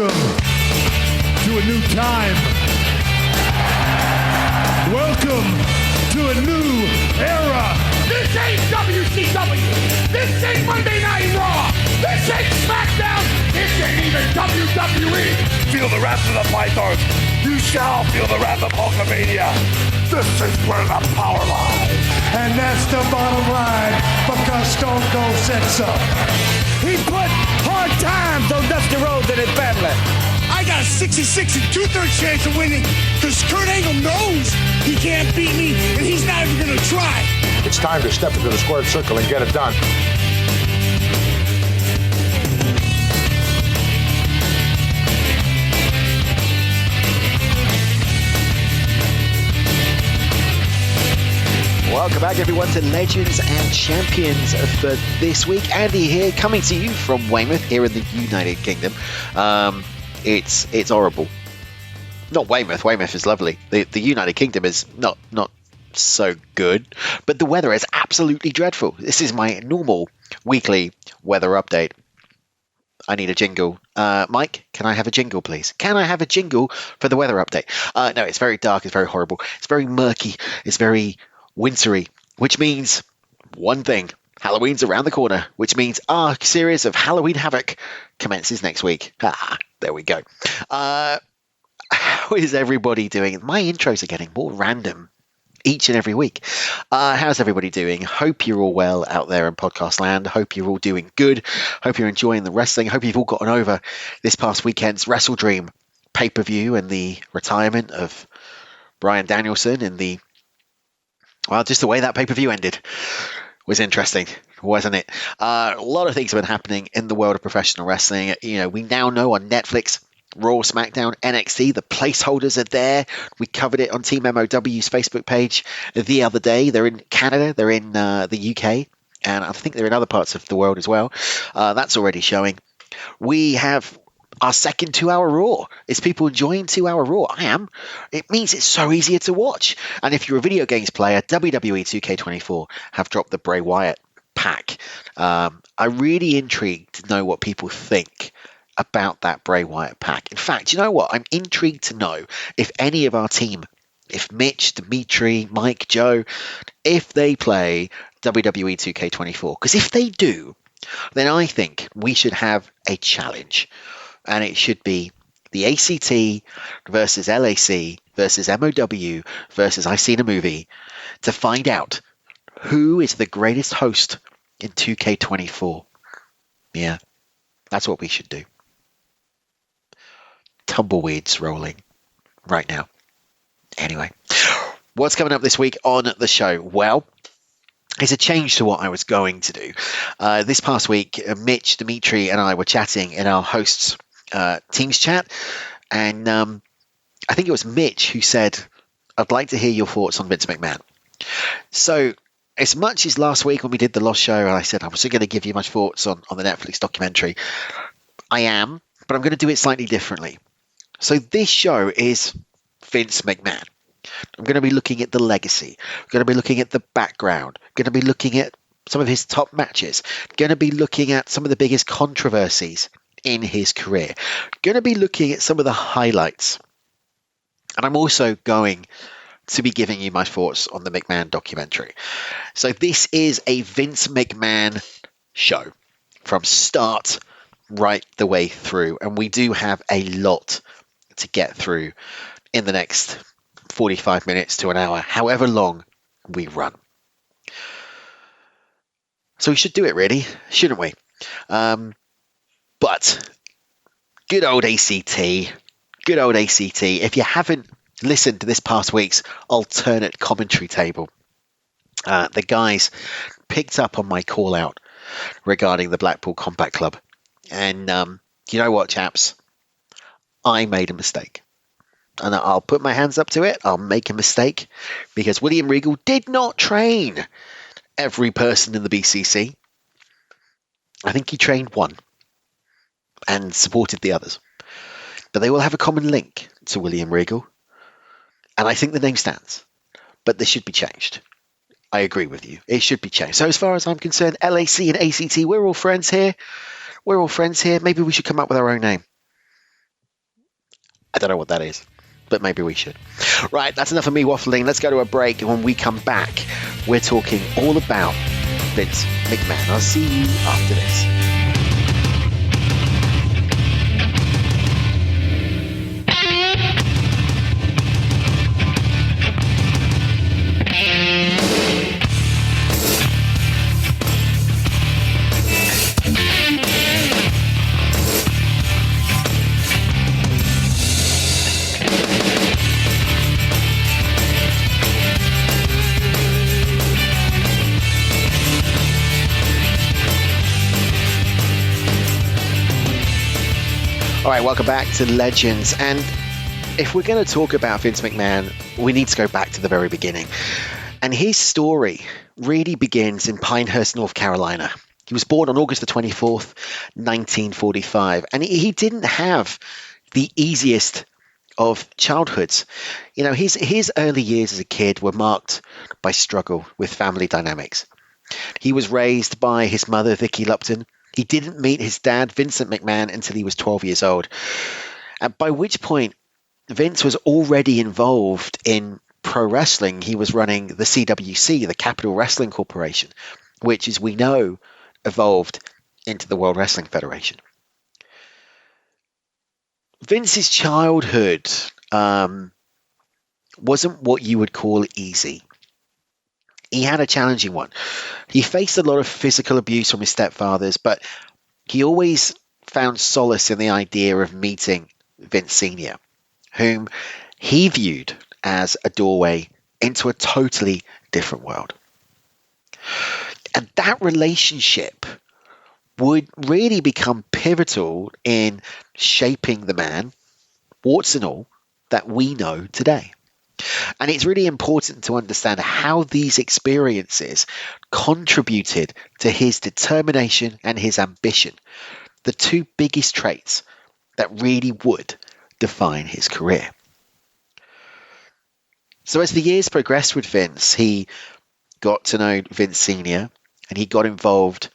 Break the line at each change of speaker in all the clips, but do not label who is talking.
Welcome to a new time. Welcome to a new era.
This ain't WCW. This ain't Monday Night Raw. This ain't SmackDown. This ain't even WWE. Feel the wrath of the pythons. You shall feel the wrath of Hulkamania. This is where the power lies.
And that's the bottom line because Stone Cold said so.
He put hard times on Dusty Rhodes and his family.
I got a 66 and 2/3 chance of winning because Kurt Angle knows he can't beat me and he's not even going to try.
It's time to step into the squared circle and get it done.
Welcome back, everyone, to Legends and Champions for this week. Andy here, coming to you from Weymouth, here in the United Kingdom. It's horrible. Not Weymouth. Weymouth is lovely. The United Kingdom is not so good, but the weather is absolutely dreadful. This is my normal weekly weather update. I need a jingle. Mike, can I have a jingle, please? Can I have a jingle for the weather update? No, it's very dark. It's very horrible. It's very murky. It's very wintry, which means one thing. Halloween's around the corner, which means our series of Halloween Havoc commences next week. There we go. How is everybody doing? My intros are getting more random each and every week. How's everybody doing? Hope you're all well out there in podcast land. Hope you're all doing good. Hope you're enjoying the wrestling. Hope you've all gotten over this past weekend's Wrestle Dream pay-per-view and the retirement of Bryan Danielson and just the way that pay-per-view ended was interesting, wasn't it? A lot of things have been happening in the world of professional wrestling. We now know on Netflix, Raw, SmackDown, NXT, the placeholders are there. We covered it on Team MOW's Facebook page the other day. They're in Canada, they're in the UK, and I think they're in other parts of the world as well. That's already showing. We have our second 2-hour Raw. Is people enjoying 2-hour Raw? I am. It means it's so easier to watch. And if you're a video games player, WWE 2K24 have dropped the Bray Wyatt pack. I'm really intrigued to know what people think about that Bray Wyatt pack. In fact, you know what? I'm intrigued to know if any of our team, if Mitch, Dimitri, Mike, Joe, if they play WWE 2K24. Because if they do, then I think we should have a challenge. And it should be the ACT versus LAC versus MOW versus I Seen a Movie to find out who is the greatest host in 2K24. Yeah, that's what we should do. Tumbleweeds rolling right now. Anyway, what's coming up this week on the show? Well, it's a change to what I was going to do. This past week, Mitch, Dimitri, and I were chatting in our hosts' Teams chat, and I think it was Mitch who said, I'd like to hear your thoughts on Vince McMahon. So, as much as last week when we did the Lost Show, and I said I was going to give you my thoughts on the Netflix documentary, I am, but I'm going to do it slightly differently. So this show is Vince McMahon. I'm going to be looking at the legacy. I'm going to be looking at the background. I'm going to be looking at some of his top matches. I'm going to be looking at some of the biggest controversies in his career. I'm going to be looking at some of the highlights. And I'm also going to be giving you my thoughts on the McMahon documentary. So this is a Vince McMahon show from start right the way through. And we do have a lot to get through in the next 45 minutes to an hour, however long we run. So we should do it, really, shouldn't we? But good old ACT. If you haven't listened to this past week's alternate commentary table, the guys picked up on my call out regarding the Blackpool Combat Club. And you know what, chaps? I made a mistake. And I'll put my hands up to it. I'll make a mistake because William Regal did not train every person in the BCC. I think he trained one and supported the others. But they will have a common link to William Regal. And I think the name stands. But this should be changed. I agree with you. It should be changed. So as far as I'm concerned, LAC and ACT, we're all friends here. Maybe we should come up with our own name. I don't know what that is, but maybe we should. Right, that's enough of me waffling. Let's go to a break, and when we come back, we're talking all about Vince McMahon. I'll see you after this. All right, welcome back to Legends. And if we're going to talk about Vince McMahon, we need to go back to the very beginning. And his story really begins in Pinehurst, North Carolina. He was born on August the 24th, 1945. And he didn't have the easiest of childhoods. You know, his early years as a kid were marked by struggle with family dynamics. He was raised by his mother, Vicky Lupton. He didn't meet his dad, Vincent McMahon, until he was 12 years old, by which point Vince was already involved in pro wrestling. He was running the CWC, the Capital Wrestling Corporation, which, as we know, evolved into the World Wrestling Federation. Vince's childhood wasn't what you would call easy. He had a challenging one. He faced a lot of physical abuse from his stepfathers, but he always found solace in the idea of meeting Vince Sr., whom he viewed as a doorway into a totally different world. And that relationship would really become pivotal in shaping the man, warts and all, that we know today. And it's really important to understand how these experiences contributed to his determination and his ambition, the two biggest traits that really would define his career. So as the years progressed with Vince, he got to know Vince Sr. and he got involved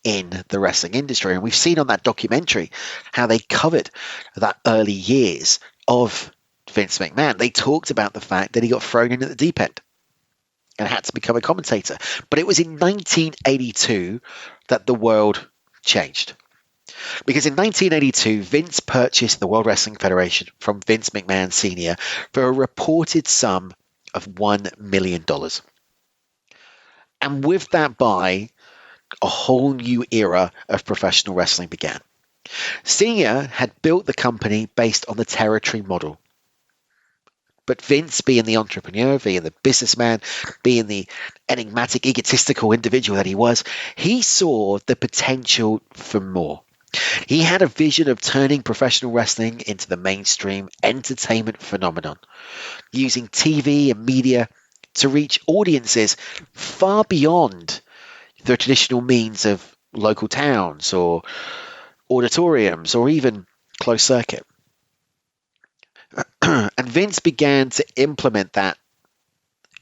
in the wrestling industry. And we've seen on that documentary how they covered that early years of Vince McMahon. They talked about the fact that he got thrown in at the deep end and had to become a commentator. But it was in 1982 that the world changed. Because in 1982, Vince purchased the World Wrestling Federation from Vince McMahon Sr. for a reported sum of $1 million. And with that buy, a whole new era of professional wrestling began. Sr. had built the company based on the territory model. But Vince, being the entrepreneur, being the businessman, being the enigmatic, egotistical individual that he was, he saw the potential for more. He had a vision of turning professional wrestling into the mainstream entertainment phenomenon, using TV and media to reach audiences far beyond the traditional means of local towns or auditoriums or even closed circuit. And Vince began to implement that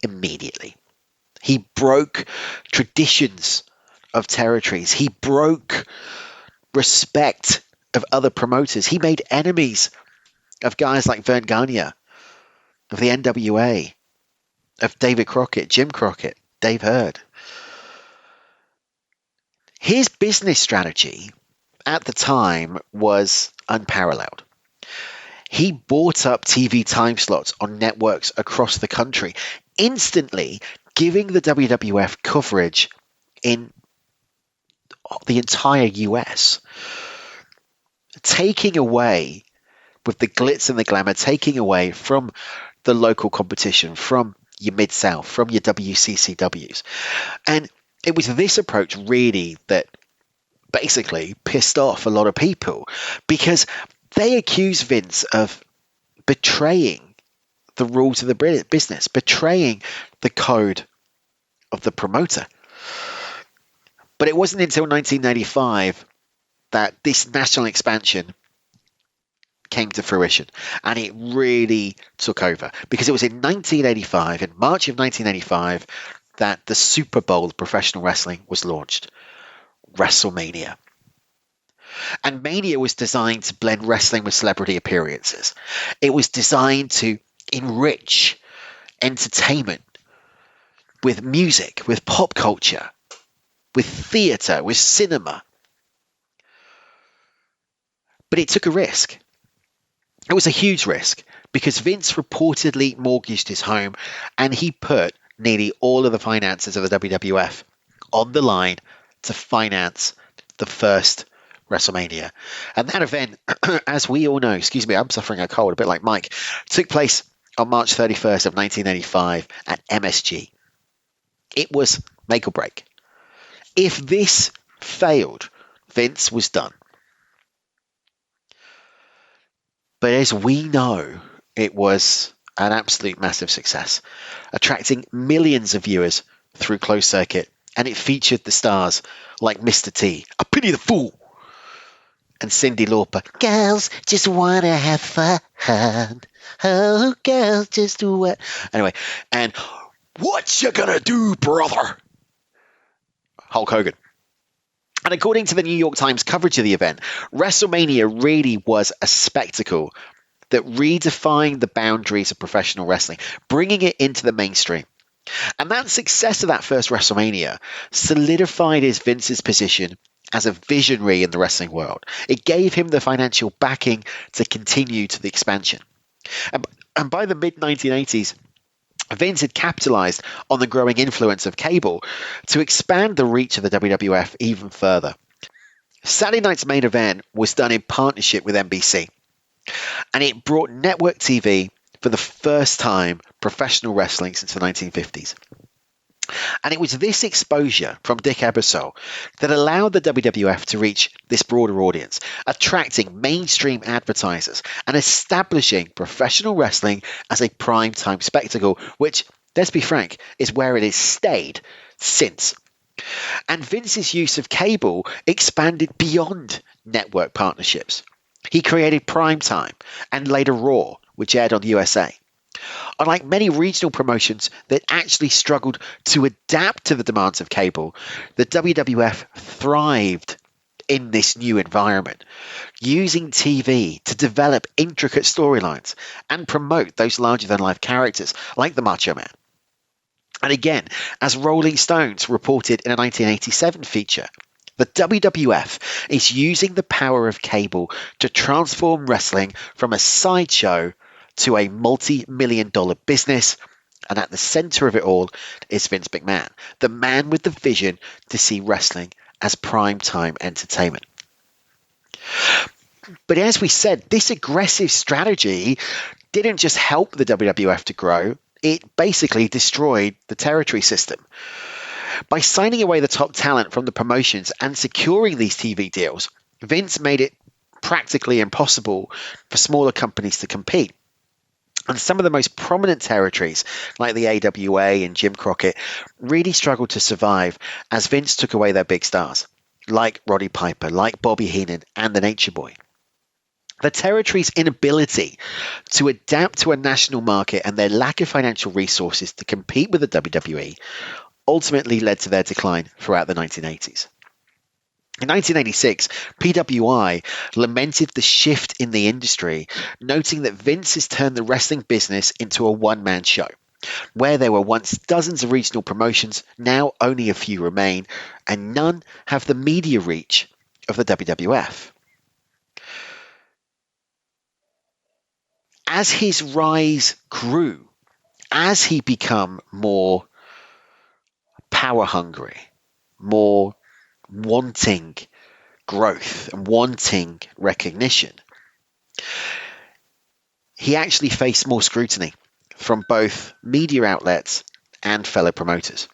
immediately. He broke traditions of territories. He broke respect of other promoters. He made enemies of guys like Vern Gagne, of the NWA, of David Crockett, Jim Crockett, Dave Hurd. His business strategy at the time was unparalleled. He bought up TV time slots on networks across the country, instantly giving the WWF coverage in the entire US, taking away, with the glitz and the glamour, taking away from the local competition, from your Mid-South, from your WCCWs. And it was this approach really that basically pissed off a lot of people, because they accused Vince of betraying the rules of the business, betraying the code of the promoter. But it wasn't until 1995 that this national expansion came to fruition, and it really took over, because it was in 1985, in March of 1985, that the Super Bowl of professional wrestling was launched, WrestleMania. And Mania was designed to blend wrestling with celebrity appearances. It was designed to enrich entertainment with music, with pop culture, with theatre, with cinema. But it took a risk. It was a huge risk because Vince reportedly mortgaged his home and he put nearly all of the finances of the WWF on the line to finance the first WrestleMania. And that event, as we all know, excuse me, I'm suffering a cold, a bit like Mike, took place on March 31st of 1985 at MSG. It was make or break. If this failed, Vince was done. But as we know, it was an absolute massive success, attracting millions of viewers through closed circuit, and it featured the stars like Mr. T, I Pity the Fool, and Cyndi Lauper. Girls just want to have fun. Oh, girls just do what? Anyway, and what you gonna do, brother? Hulk Hogan. And according to the New York Times coverage of the event, WrestleMania really was a spectacle that redefined the boundaries of professional wrestling, bringing it into the mainstream. And that success of that first WrestleMania solidified Vince's position as a visionary in the wrestling world. It gave him the financial backing to continue to the expansion. And by the mid-1980s, Vince had capitalized on the growing influence of cable to expand the reach of the WWF even further. Saturday Night's Main Event was done in partnership with NBC, and it brought network TV for the first time professional wrestling since the 1950s. And it was this exposure from Dick Ebersol that allowed the WWF to reach this broader audience, attracting mainstream advertisers and establishing professional wrestling as a prime-time spectacle, which, let's be frank, is where it has stayed since. And Vince's use of cable expanded beyond network partnerships. He created Primetime and later Raw, which aired on USA. Unlike many regional promotions that actually struggled to adapt to the demands of cable, the WWF thrived in this new environment, using TV to develop intricate storylines and promote those larger-than-life characters like the Macho Man. And again, as Rolling Stones reported in a 1987 feature, the WWF is using the power of cable to transform wrestling from a sideshow to a multi-million-dollar business, and at the center of it all is Vince McMahon, the man with the vision to see wrestling as prime-time entertainment. But as we said, this aggressive strategy didn't just help the WWF to grow, it basically destroyed the territory system. By signing away the top talent from the promotions and securing these TV deals, Vince made it practically impossible for smaller companies to compete. And some of the most prominent territories, like the AWA and Jim Crockett, really struggled to survive as Vince took away their big stars, like Roddy Piper, like Bobby Heenan, and the Nature Boy. The territory's inability to adapt to a national market and their lack of financial resources to compete with the WWE ultimately led to their decline throughout the 1980s. In 1986, PWI lamented the shift in the industry, noting that Vince has turned the wrestling business into a one-man show. Where there were once dozens of regional promotions, now only a few remain, and none have the media reach of the WWF. As his rise grew, as he became more power-hungry, more wanting growth and wanting recognition, he actually faced more scrutiny from both media outlets and fellow promoters.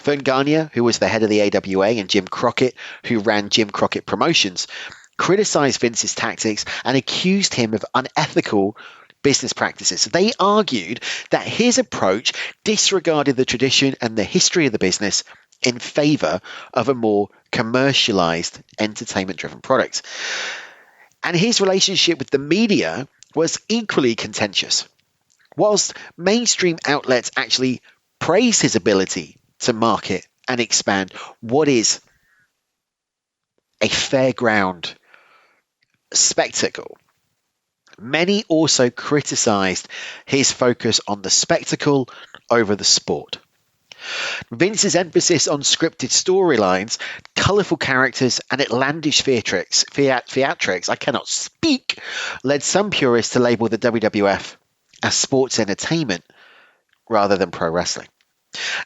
Vern Gagne, who was the head of the AWA, and Jim Crockett, who ran Jim Crockett Promotions, criticized Vince's tactics and accused him of unethical business practices. They argued that his approach disregarded the tradition and the history of the business in favor of a more commercialized, entertainment-driven product. And his relationship with the media was equally contentious. Whilst mainstream outlets actually praised his ability to market and expand what is a fairground spectacle. Many also criticized his focus on the spectacle over the sport. Vince's emphasis on scripted storylines, colourful characters, and outlandish theatrics, I cannot speak, led some purists to label the WWF as sports entertainment rather than pro wrestling.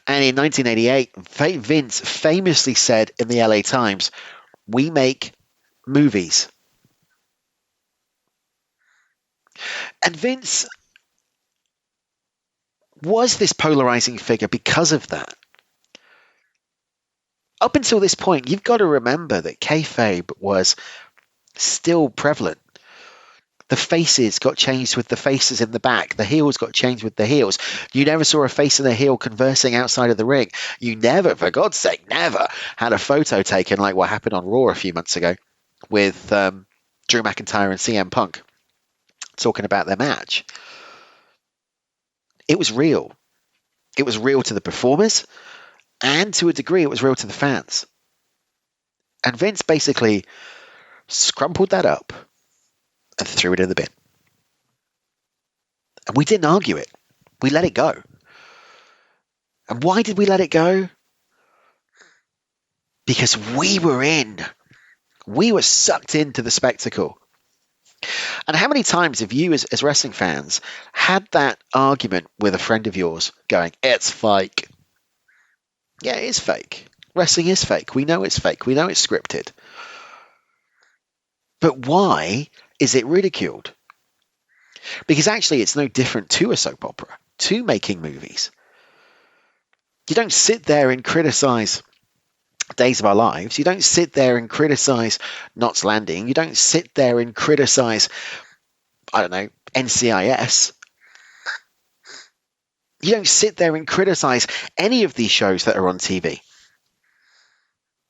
And in 1988, Vince famously said in the LA Times, "We make movies." And Vince was this polarizing figure because of that. Up until this point, you've got to remember that kayfabe was still prevalent. The faces got changed with the faces in the back. The heels got changed with the heels. You never saw a face and a heel conversing outside of the ring. You never, for God's sake, never had a photo taken like what happened on Raw a few months ago with Drew McIntyre and CM Punk talking about their match. It was real. It was real to the performers, and to a degree, it was real to the fans. And Vince basically scrumpled that up and threw it in the bin. And we didn't argue it. We let it go. And why did we let it go? Because we were in. We were sucked into the spectacle. And how many times have you, as wrestling fans, had that argument with a friend of yours going, "It's fake"? Yeah, it is fake. Wrestling is fake. We know it's fake. We know it's scripted. But why is it ridiculed? Because actually it's no different to a soap opera, to making movies. You don't sit there and criticize Days of Our Lives. You don't sit there and criticize Knots Landing. You don't sit there and criticize, I don't know, NCIS. You don't sit there and criticize any of these shows that are on TV.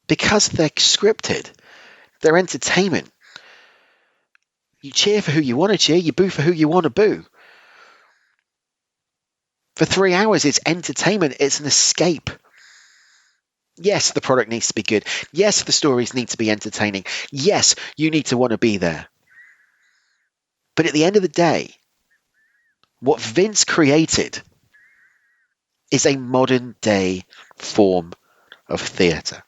Because they're scripted. They're entertainment. You cheer for who you want to cheer. You boo for who you want to boo. For 3 hours, it's entertainment. It's an escape. Yes, the product needs to be good. Yes, the stories need to be entertaining. Yes, you need to want to be there. But at the end of the day, what Vince created is a modern day form of theatre.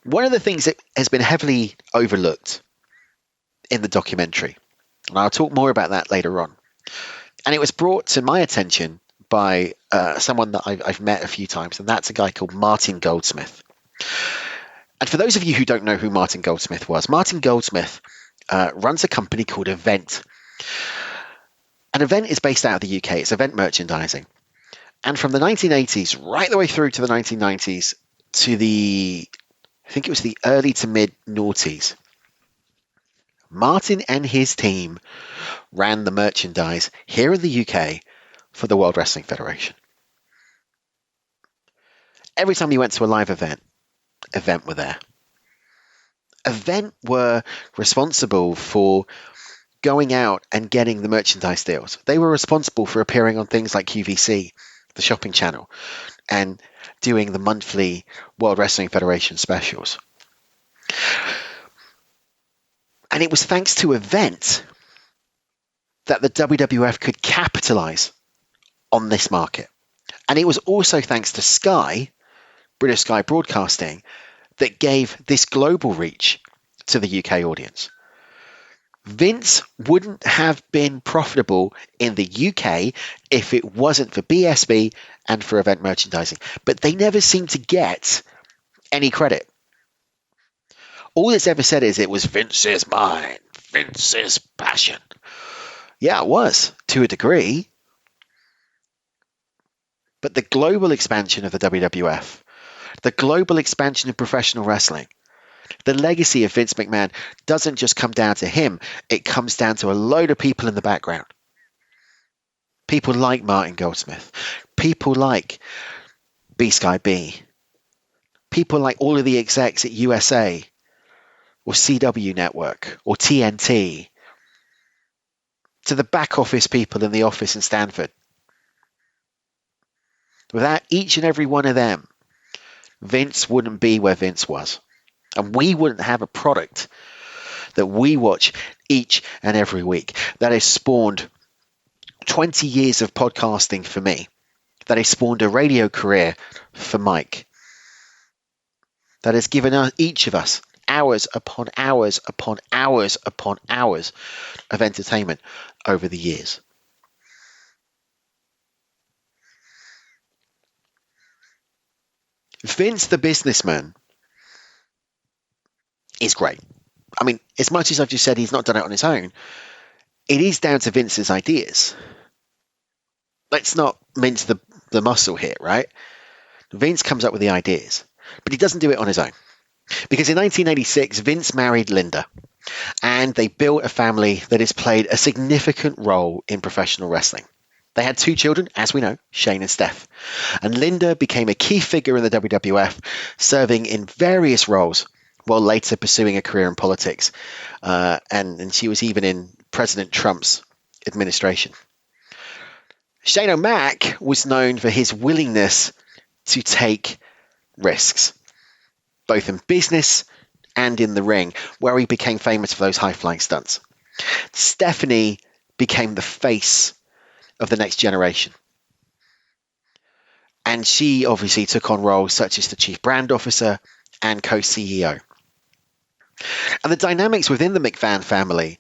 One of the things that has been heavily overlooked in the documentary, and I'll talk more about that later on, and it was brought to my attention by someone that I've met a few times, and that's a guy called Martin Goldsmith. And for those of you who don't know who Martin Goldsmith was, Martin Goldsmith runs a company called Event. An Event is based out of the UK. It's event merchandising. And from the 1980s right the way through to the 1990s to I think it was the early to mid noughties, Martin and his team ran the merchandise here in the UK for the World Wrestling Federation. Every time you went to a live event, Event were there. Event were responsible for going out and getting the merchandise deals. They were responsible for appearing on things like QVC, the shopping channel, and doing the monthly World Wrestling Federation specials. And it was thanks to Event that the WWF could capitalize on this market. And it was also thanks to Sky, British Sky Broadcasting, that gave this global reach to the UK audience. Vince wouldn't have been profitable in the UK if it wasn't for BSB and for Event merchandising. But they never seemed to get any credit. All it's ever said is it was Vince's mind, Vince's passion. Yeah, it was, to a degree. But the global expansion of the WWF, the global expansion of professional wrestling, the legacy of Vince McMahon doesn't just come down to him. It comes down to a load of people in the background. People like Martin Goldsmith. People like B-Sky B. People like all of the execs at USA or CW Network or TNT. To the back office people in the office in Stanford. Without each and every one of them, Vince wouldn't be where Vince was. And we wouldn't have a product that we watch each and every week that has spawned 20 years of podcasting for me, that has spawned a radio career for Mike, that has given each of us hours upon hours upon hours upon hours of entertainment over the years. Vince the businessman is great. I mean, as much as I've just said he's not done it on his own, it is down to Vince's ideas. Let's not mince the muscle here, right? Vince comes up with the ideas, but he doesn't do it on his own. Because in 1986, Vince married Linda, and they built a family that has played a significant role in professional wrestling. They had 2 children, as we know, Shane and Steph. And Linda became a key figure in the WWF, serving in various roles, while later pursuing a career in politics. And she was even in President Trump's administration. Shane O'Mac was known for his willingness to take risks, both in business and in the ring, where he became famous for those high-flying stunts. Stephanie became the face of the next generation. And she obviously took on roles such as the chief brand officer and co-CEO. And the dynamics within the McMahon family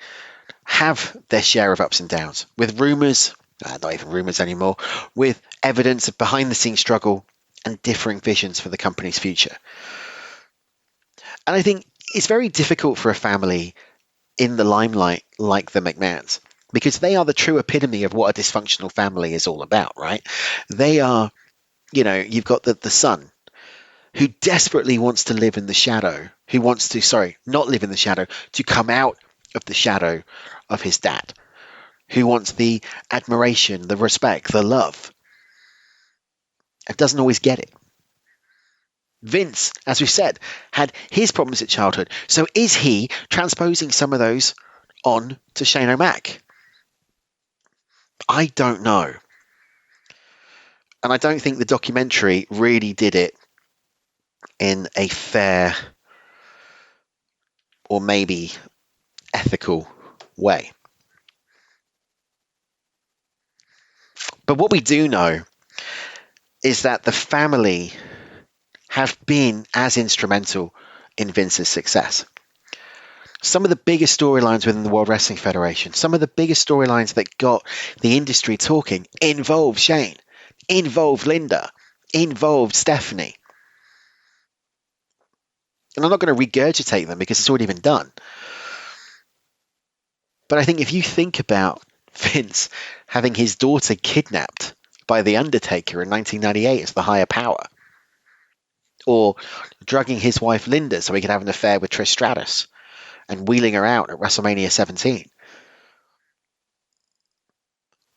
have their share of ups and downs, with rumours, not even rumours anymore, with evidence of behind-the-scenes struggle and differing visions for the company's future. And I think it's very difficult for a family in the limelight like the McMahons, because they are the true epitome of what a dysfunctional family is all about, right? They are, you've got the son who desperately wants to live in the shadow, who wants to, not live in the shadow, to come out of the shadow of his dad, who wants the admiration, the respect, the love, and doesn't always get it. Vince, as we've said, had his problems at childhood. So is he transposing some of those on to Shane O'Mac? I don't know. And I don't think the documentary really did it in a fair or maybe ethical way. But what we do know is that the family have been as instrumental in Vince's success. Some of the biggest storylines within the World Wrestling Federation, some of the biggest storylines that got the industry talking involved Shane, involved Linda, involved Stephanie. And I'm not going to regurgitate them because it's already been done. But I think if you think about Vince having his daughter kidnapped by The Undertaker in 1998 as the higher power, or drugging his wife Linda so he could have an affair with Trish Stratus and wheeling her out at WrestleMania 17.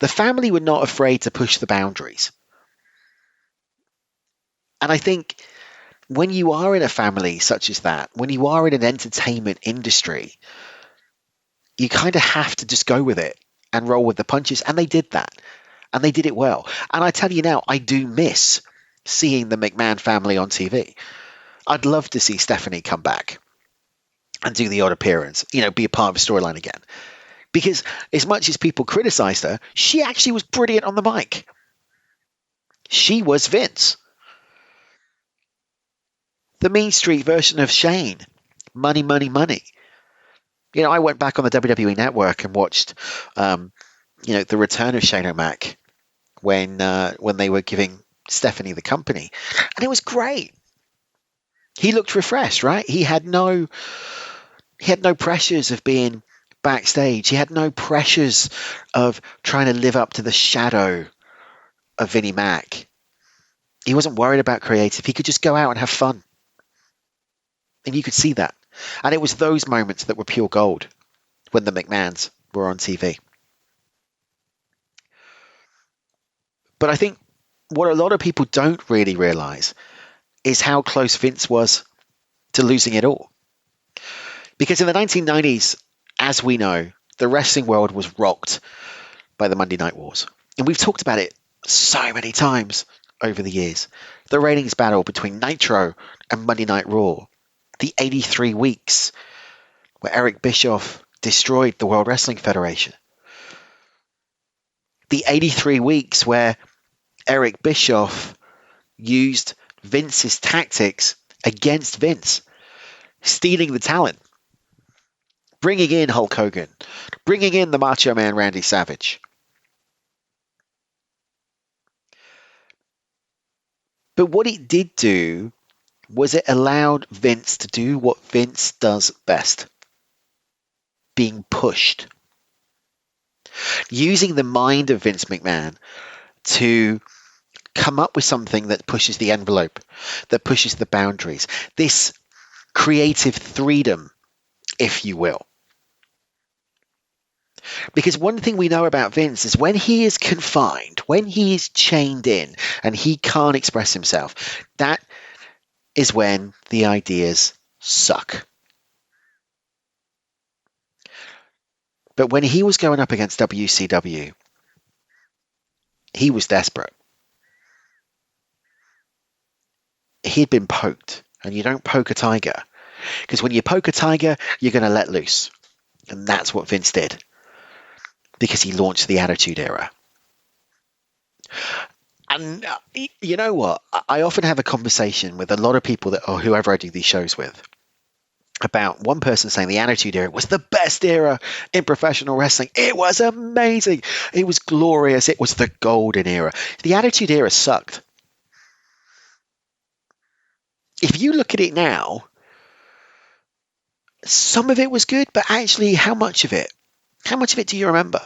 The family were not afraid to push the boundaries. And I think when you are in a family such as that, when you are in an entertainment industry, you kind of have to just go with it and roll with the punches. And they did that. And they did it well. And I tell you now, I do miss seeing the McMahon family on TV. I'd love to see Stephanie come back and do the odd appearance, be a part of a storyline again. Because as much as people criticized her, she actually was brilliant on the mic. She was Vince. The Mean Street version of Shane. Money, money, money. I went back on the WWE Network and watched, the return of Shane O'Mac when they were giving Stephanie the company, and it was great. He looked refreshed, right? He had no pressures of being backstage. He had no pressures of trying to live up to the shadow of Vinnie Mac. He wasn't worried about creative. He could just go out and have fun, and you could see that. And it was those moments that were pure gold when the McMahons were on TV. But I think what a lot of people don't really realize is how close Vince was to losing it all. Because in the 1990s, as we know, the wrestling world was rocked by the Monday Night Wars. And we've talked about it so many times over the years. The ratings battle between Nitro and Monday Night Raw. The 83 weeks where Eric Bischoff destroyed the World Wrestling Federation. The 83 weeks where Eric Bischoff used Vince's tactics against Vince, stealing the talent, bringing in Hulk Hogan, bringing in the Macho Man Randy Savage. But what it did do was it allowed Vince to do what Vince does best, being pushed. Using the mind of Vince McMahon to come up with something that pushes the envelope, that pushes the boundaries. This creative freedom, if you will. Because one thing we know about Vince is when he is confined, when he is chained in and he can't express himself, that is when the ideas suck. But when he was going up against WCW, he was desperate. He'd been poked, and you don't poke a tiger. Because when you poke a tiger, you're going to let loose. And that's what Vince did. Because he launched the Attitude Era. And you know what? I often have a conversation with a lot of people or whoever I do these shows with about one person saying the Attitude Era was the best era in professional wrestling. It was amazing. It was glorious. It was the golden era. The Attitude Era sucked. If you look at it now, some of it was good, but actually, how much of it? How much of it do you remember?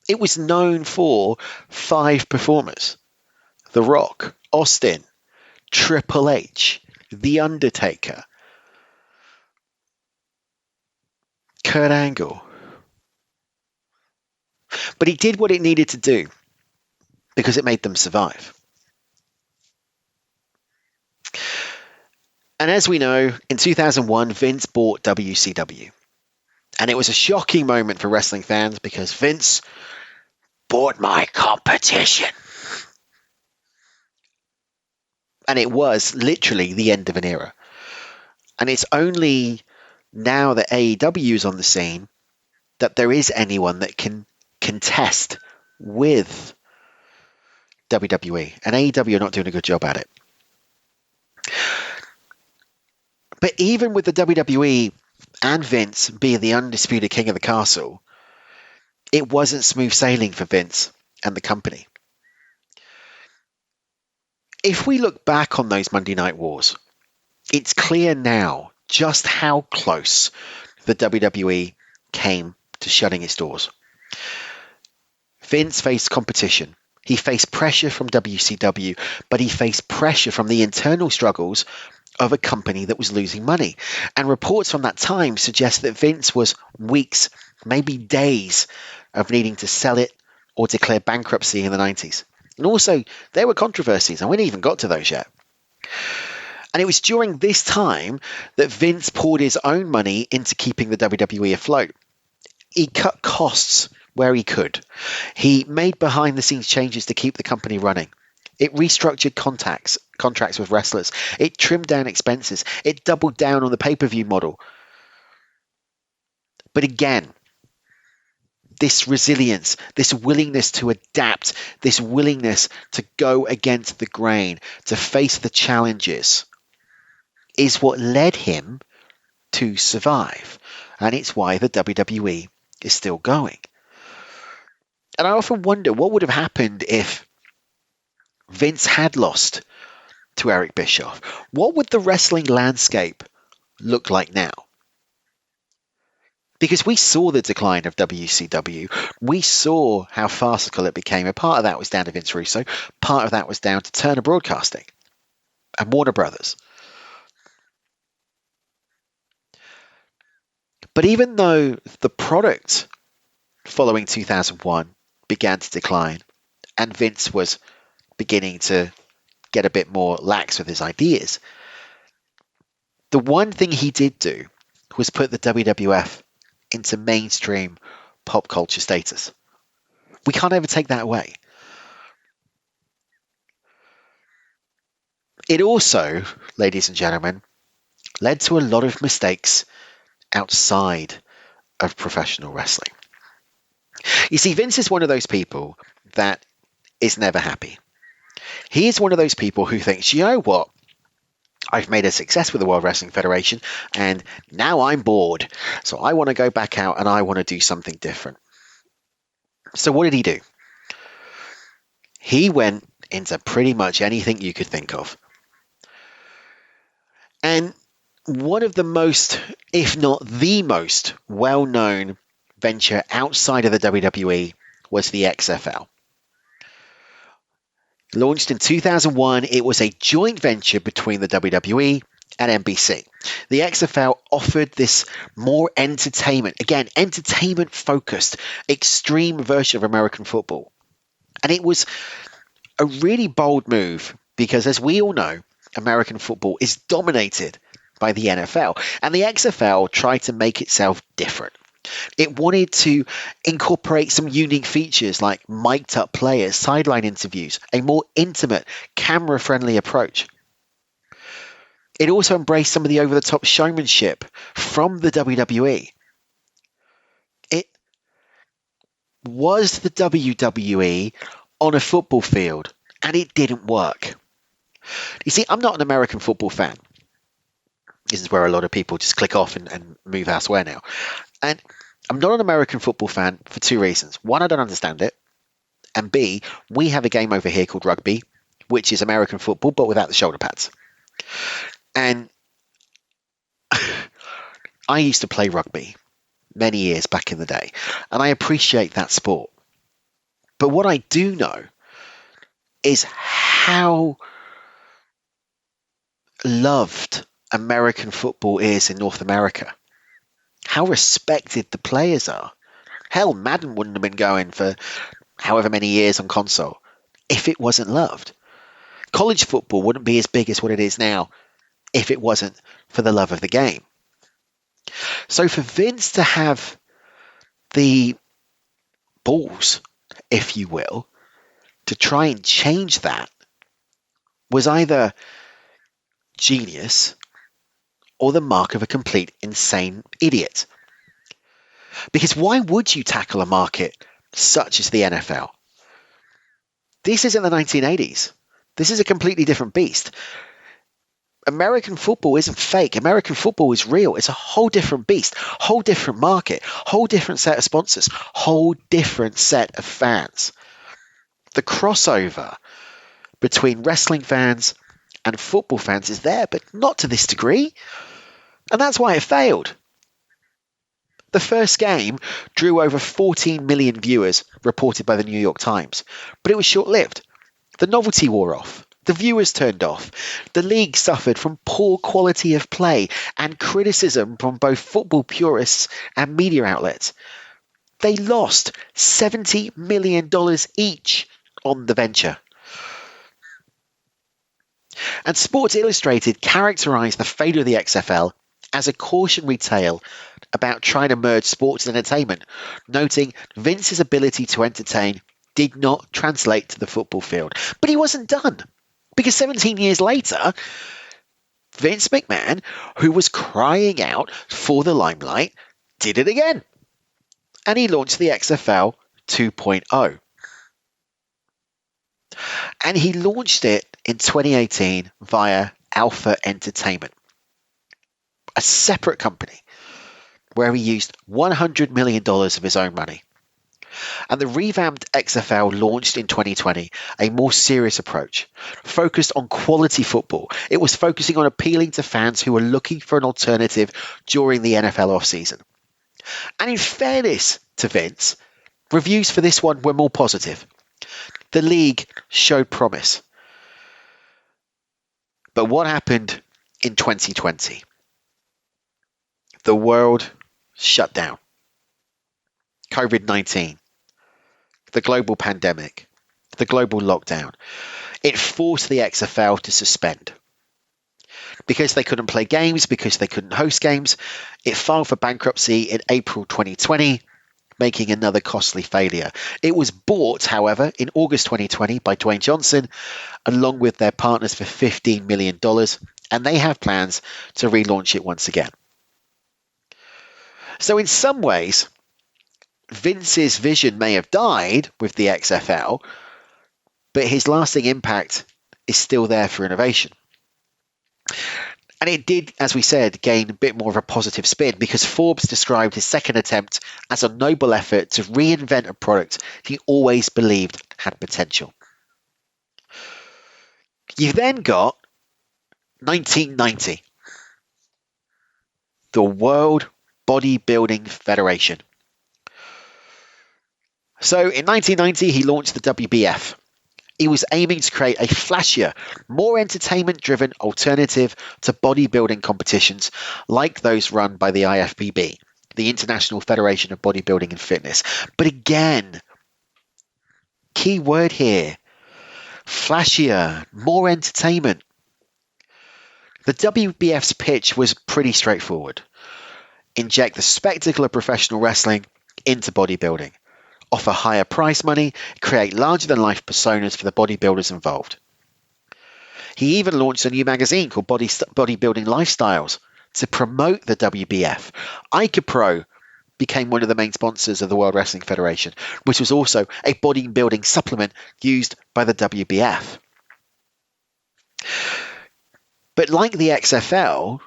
It was known for 5 performers. The Rock, Austin, Triple H, The Undertaker, Kurt Angle. But it did what it needed to do because it made them survive. And as we know, in 2001, Vince bought WCW. And it was a shocking moment for wrestling fans because Vince bought my competition. And it was literally the end of an era. And it's only now that AEW is on the scene that there is anyone that can contest with WWE. And AEW are not doing a good job at it. But even with the WWE and Vince being the undisputed king of the castle, it wasn't smooth sailing for Vince and the company. If we look back on those Monday Night Wars, it's clear now just how close the WWE came to shutting its doors. Vince faced competition. He faced pressure from WCW, but he faced pressure from the internal struggles of a company that was losing money. And reports from that time suggest that Vince was weeks, maybe days, of needing to sell it or declare bankruptcy in the 90s. And also, there were controversies, and we haven't even got to those yet. And it was during this time that Vince poured his own money into keeping the WWE afloat. He cut costs where he could. He made behind-the-scenes changes to keep the company running. It restructured contracts with wrestlers. It trimmed down expenses. It doubled down on the pay-per-view model. But again, this resilience, this willingness to adapt, this willingness to go against the grain, to face the challenges, is what led him to survive. And it's why the WWE is still going. And I often wonder what would have happened if Vince had lost to Eric Bischoff. What would the wrestling landscape look like now? Because we saw the decline of WCW. We saw how farcical it became. A part of that was down to Vince Russo. Part of that was down to Turner Broadcasting and Warner Brothers. But even though the product following 2001 began to decline and Vince was beginning to get a bit more lax with his ideas, the one thing he did do was put the WWF into mainstream pop culture status. We can't ever take that away. It also, ladies and gentlemen, led to a lot of mistakes outside of professional wrestling. You see, Vince is one of those people that is never happy. He is one of those people who thinks, you know what? I've made a success with the World Wrestling Federation, and now I'm bored. So I want to go back out and I want to do something different. So what did he do? He went into pretty much anything you could think of. And one of the most, if not the most, well-known venture outside of the WWE was the XFL. Launched in 2001, it was a joint venture between the WWE and NBC. The XFL offered this more entertainment, again, entertainment-focused, extreme version of American football. And it was a really bold move because, as we all know, American football is dominated by the NFL. And the XFL tried to make itself different. It wanted to incorporate some unique features like mic'd up players, sideline interviews, a more intimate, camera-friendly approach. It also embraced some of the over-the-top showmanship from the WWE. It was the WWE on a football field, and it didn't work. You see, I'm not an American football fan. This is where a lot of people just click off and move elsewhere now. And I'm not an American football fan for two reasons. One, I don't understand it. And B, we have a game over here called rugby, which is American football, but without the shoulder pads. And I used to play rugby many years back in the day, and I appreciate that sport. But what I do know is how loved American football is in North America. How respected the players are. Hell, Madden wouldn't have been going for however many years on console if it wasn't loved. College football wouldn't be as big as what it is now if it wasn't for the love of the game. So for Vince to have the balls, if you will, to try and change that was either genius or the mark of a complete insane idiot. Because why would you tackle a market such as the NFL? This isn't the 1980s. This is a completely different beast. American football isn't fake. American football is real. It's a whole different beast, whole different market, whole different set of sponsors, whole different set of fans. The crossover between wrestling fans and football fans is there, but not to this degree. And that's why it failed. The first game drew over 14 million viewers, reported by the New York Times, but it was short-lived. The novelty wore off. The viewers turned off. The league suffered from poor quality of play and criticism from both football purists and media outlets. They lost $70 million each on the venture. And Sports Illustrated characterized the failure of the XFL as a cautionary tale about trying to merge sports and entertainment, noting Vince's ability to entertain did not translate to the football field. But he wasn't done, because 17 years later, Vince McMahon, who was crying out for the limelight, did it again. And he launched the XFL 2.0. And he launched it in 2018 via Alpha Entertainment, a separate company where he used $100 million of his own money. And the revamped XFL launched in 2020 a more serious approach, focused on quality football. It was focusing on appealing to fans who were looking for an alternative during the NFL offseason. And in fairness to Vince, reviews for this one were more positive. The league showed promise. But what happened in 2020? The world shut down. COVID-19, the global pandemic, the global lockdown. It forced the XFL to suspend. Because they couldn't play games, because they couldn't host games, it filed for bankruptcy in April 2020 making another costly failure. It was bought, however, in August 2020 by Dwayne Johnson, along with their partners for $15 million, and they have plans to relaunch it once again. So in some ways, Vince's vision may have died with the XFL, but his lasting impact is still there for innovation. And it did, as we said, gain a bit more of a positive spin because Forbes described his second attempt as a noble effort to reinvent a product he always believed had potential. You've then got 1990, the World Bodybuilding Federation. So in 1990, he launched the WBF. He was aiming to create a flashier, more entertainment-driven alternative to bodybuilding competitions like those run by the IFBB, the International Federation of Bodybuilding and Fitness. But again, key word here, flashier, more entertainment. The WBF's pitch was pretty straightforward. Inject the spectacle of professional wrestling into bodybuilding. Offer higher prize money, create larger-than-life personas for the bodybuilders involved. He even launched a new magazine called Bodybuilding Lifestyles to promote the WBF. ICAPRO became one of the main sponsors of the World Wrestling Federation, which was also a bodybuilding supplement used by the WBF. But like the XFL,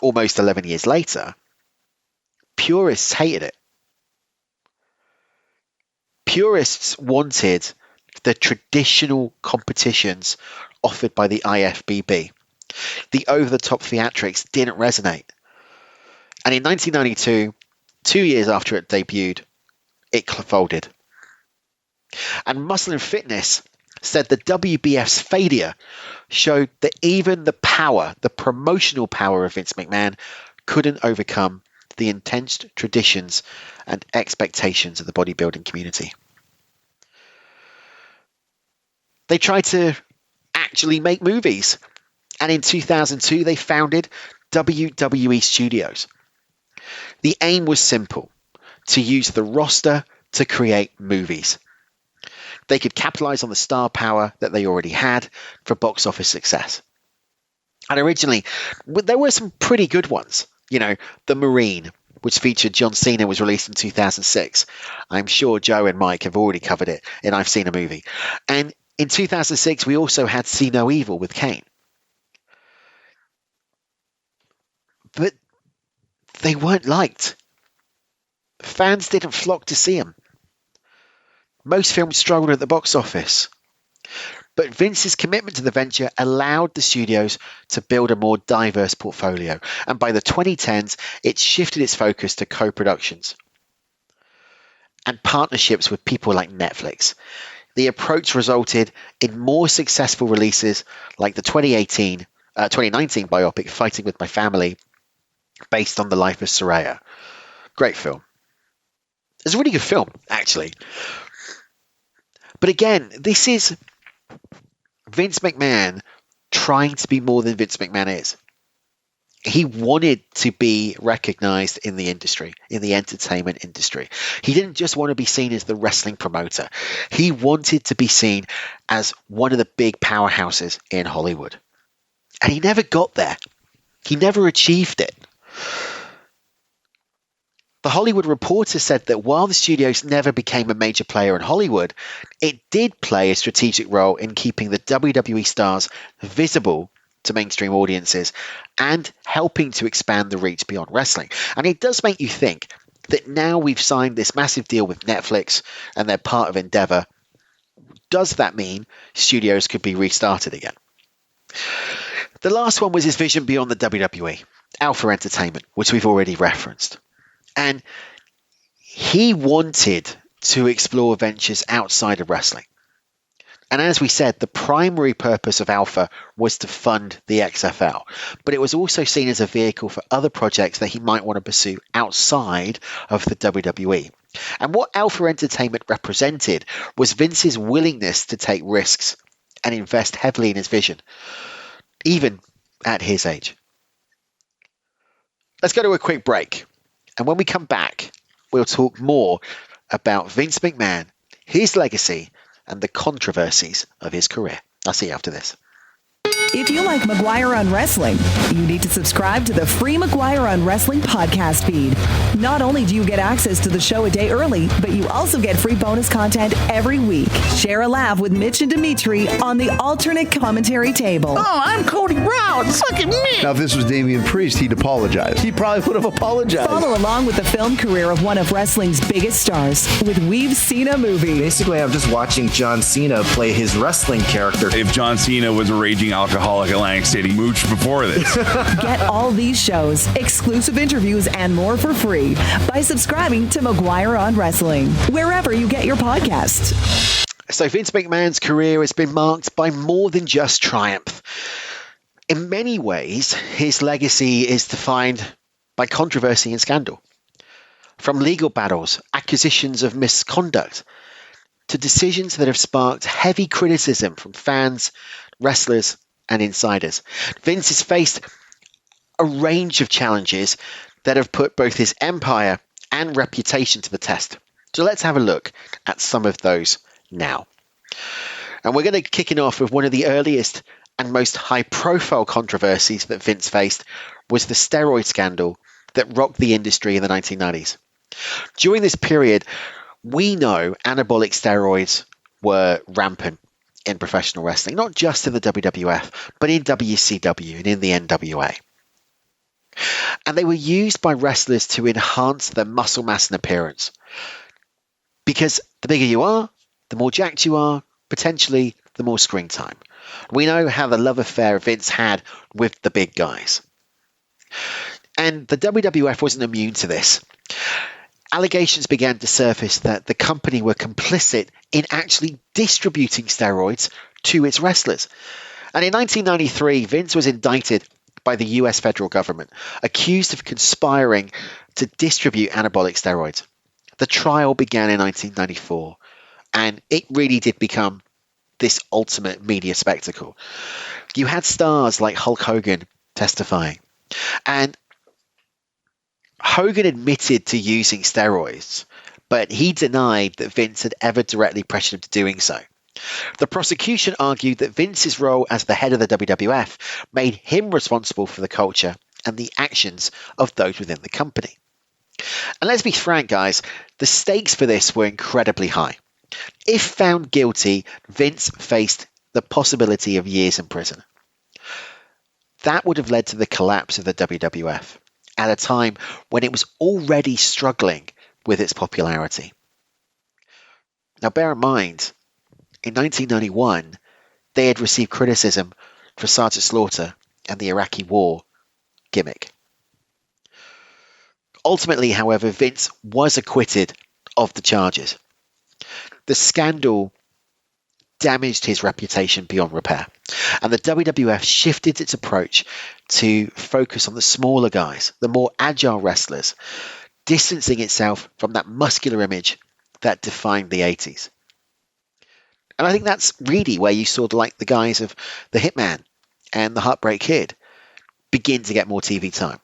almost 11 years later, purists hated it. Purists wanted the traditional competitions offered by the IFBB. The over-the-top theatrics didn't resonate. And in 1992, 2 years after it debuted, it folded. And Muscle and Fitness said the WBF's failure showed that even the power, the promotional power of Vince McMahon couldn't overcome the intense traditions and expectations of the bodybuilding community. They tried to actually make movies, and in 2002 they founded WWE Studios. The aim was simple, to use the roster to create movies. They could capitalize on the star power that they already had for box office success. And originally, there were some pretty good ones. You know, The Marine, which featured John Cena, was released in 2006. I'm sure Joe and Mike have already covered it, and I've seen a movie. And in 2006, we also had See No Evil with Kane. But they weren't liked. Fans didn't flock to see them. Most films struggled at the box office. But Vince's commitment to the venture allowed the studios to build a more diverse portfolio. And by the 2010s, it shifted its focus to co-productions and partnerships with people like Netflix. The approach resulted in more successful releases like the 2019 biopic Fighting With My Family, based on the life of Soraya. Great film. It's a really good film, actually. But again, this is Vince McMahon trying to be more than Vince McMahon is. He wanted to be recognized in the industry, in the entertainment industry. He didn't just want to be seen as the wrestling promoter. He wanted to be seen as one of the big powerhouses in Hollywood. And he never got there. He never achieved it. The Hollywood Reporter said that while the studios never became a major player in Hollywood, it did play a strategic role in keeping the WWE stars visible to mainstream audiences and helping to expand the reach beyond wrestling. And it does make you think that now we've signed this massive deal with Netflix and they're part of Endeavor, does that mean studios could be restarted again? The last one was his vision beyond the WWE, Alpha Entertainment, which we've already referenced. And he wanted to explore ventures outside of wrestling. And as we said, the primary purpose of Alpha was to fund the XFL, but it was also seen as a vehicle for other projects that he might want to pursue outside of the WWE. And what Alpha Entertainment represented was Vince's willingness to take risks and invest heavily in his vision, even at his age. Let's go to a quick break. And when we come back, we'll talk more about Vince McMahon, his legacy, and the controversies of his career. I'll see you after this.
If you like McGuire on Wrestling, you need to subscribe to the free McGuire on Wrestling podcast feed. Not only do you get access to the show a day early, but you also get free bonus content every week. Share a laugh with Mitch and Dimitri on the alternate commentary table.
Oh, I'm Cody Brown. Look at me.
Now, if this was Damian Priest, he'd apologize. He probably would have apologized.
Follow along with the film career of one of wrestling's biggest stars with We've Seen a Movie.
Basically, I'm just watching John Cena play his wrestling character.
If John Cena was a raging alcoholic Atlantic City mooch before this.
Get all these shows, exclusive interviews, and more for free by subscribing to McGuire on Wrestling, wherever you get your podcasts.
So Vince McMahon's career has been marked by more than just triumph. In many ways, his legacy is defined by controversy and scandal. From legal battles, accusations of misconduct, to decisions that have sparked heavy criticism from fans, wrestlers, and insiders. Vince has faced a range of challenges that have put both his empire and reputation to the test. So let's have a look at some of those now. And we're going to kick it off with one of the earliest and most high-profile controversies that Vince faced was the steroid scandal that rocked the industry in the 1990s. During this period, we know anabolic steroids were rampant in professional wrestling, not just in the WWF, but in WCW and in the NWA. And they were used by wrestlers to enhance their muscle mass and appearance. Because the bigger you are, the more jacked you are, potentially the more screen time. We know how the love affair Vince had with the big guys. And the WWF wasn't immune to this. Allegations began to surface that the company were complicit in actually distributing steroids to its wrestlers. And in 1993, Vince was indicted by the US federal government, accused of conspiring to distribute anabolic steroids. The trial began in 1994, and it really did become this ultimate media spectacle. You had stars like Hulk Hogan testifying, and Hogan admitted to using steroids, but he denied that Vince had ever directly pressured him to doing so. The prosecution argued that Vince's role as the head of the WWF made him responsible for the culture and the actions of those within the company. And let's be frank, guys, the stakes for this were incredibly high. If found guilty, Vince faced the possibility of years in prison. That would have led to the collapse of the WWF at a time when it was already struggling with its popularity. Now, bear in mind, in 1991, they had received criticism for Sergeant Slaughter and the Iraqi War gimmick. Ultimately, however, Vince was acquitted of the charges. The scandal damaged his reputation beyond repair, and the WWF shifted its approach to focus on the smaller guys, the more agile wrestlers, distancing itself from that muscular image that defined the 80s. And I think that's really where you saw the guys of the Hitman and the Heartbreak Kid begin to get more TV time.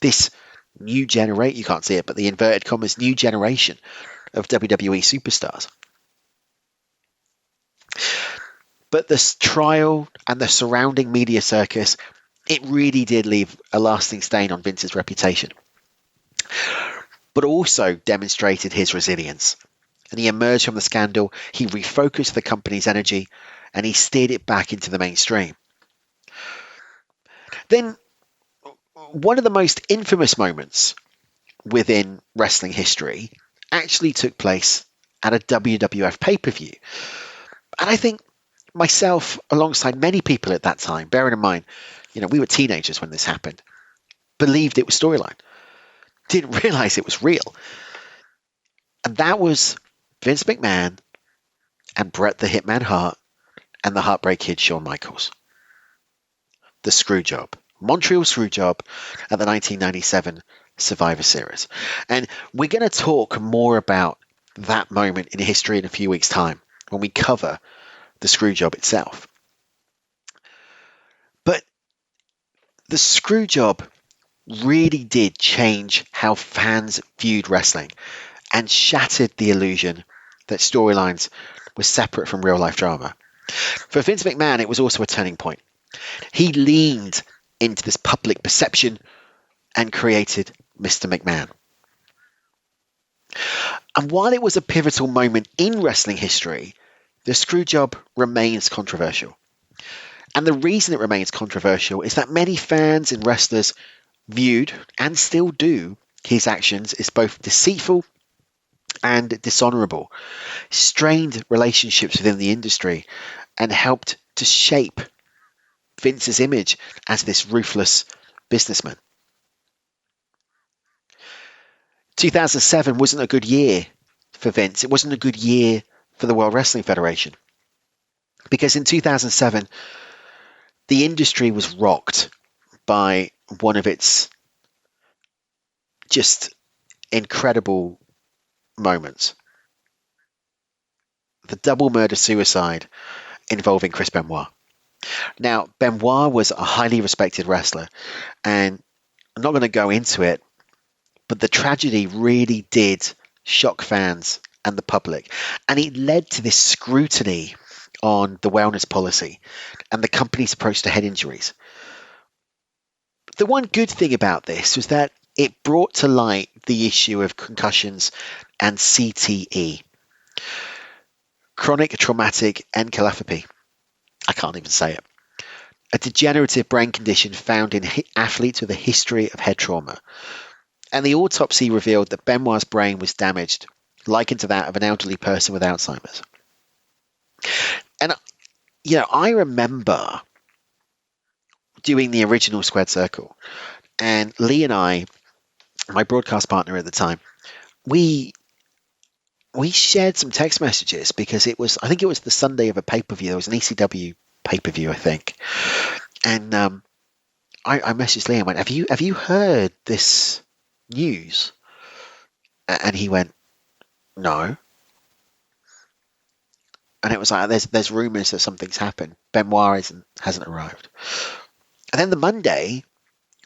This new generation, you can't see it, but the inverted commas new generation of WWE superstars. But this trial and the surrounding media circus, it really did leave a lasting stain on Vince's reputation, but also demonstrated his resilience. And he emerged from the scandal, he refocused the company's energy, and he steered it back into the mainstream. Then, one of the most infamous moments within wrestling history actually took place at a WWF pay-per-view. And I think myself, alongside many people at that time, bearing in mind, we were teenagers when this happened, believed it was storyline. Didn't realize it was real. And that was Vince McMahon and Bret the Hitman Hart and the Heartbreak Kid Shawn Michaels. The Screwjob. Montreal Screwjob at the 1997 Survivor Series. And we're going to talk more about that moment in history in a few weeks' time when we cover the Screwjob itself. But the Screwjob really did change how fans viewed wrestling. and shattered the illusion that storylines were separate from real life drama. For Vince McMahon, it was also a turning point. He leaned into this public perception and created Mr. McMahon. And while it was a pivotal moment in wrestling history, the Screwjob remains controversial. And the reason it remains controversial is that many fans and wrestlers viewed, and still do, his actions as both deceitful and dishonorable, strained relationships within the industry, and helped to shape Vince's image as this ruthless businessman. 2007 wasn't a good year for Vince. It wasn't a good year for the World Wrestling Federation. Because in 2007, the industry was rocked by one of its just incredible moments. The double murder-suicide involving Chris Benoit. Now, Benoit was a highly respected wrestler, and I'm not going to go into it, but the tragedy really did shock fans and the public, and it led to this scrutiny on the wellness policy and the company's approach to head injuries. The one good thing about this was that it brought to light the issue of concussions and CTE, chronic traumatic encephalopathy. I can't even say it. A degenerative brain condition found in athletes with a history of head trauma. And the autopsy revealed that Benoit's brain was damaged, likened to that of an elderly person with Alzheimer's. And, I remember doing the original Squared Circle, and Lee and I, my broadcast partner at the time, we shared some text messages because I think it was the Sunday of a pay-per-view. There was an ECW pay-per-view, I think. And I messaged Lee and went, have you heard this news? And he went, no. And it was like, there's rumours that something's happened. Benoit hasn't arrived. And then the Monday,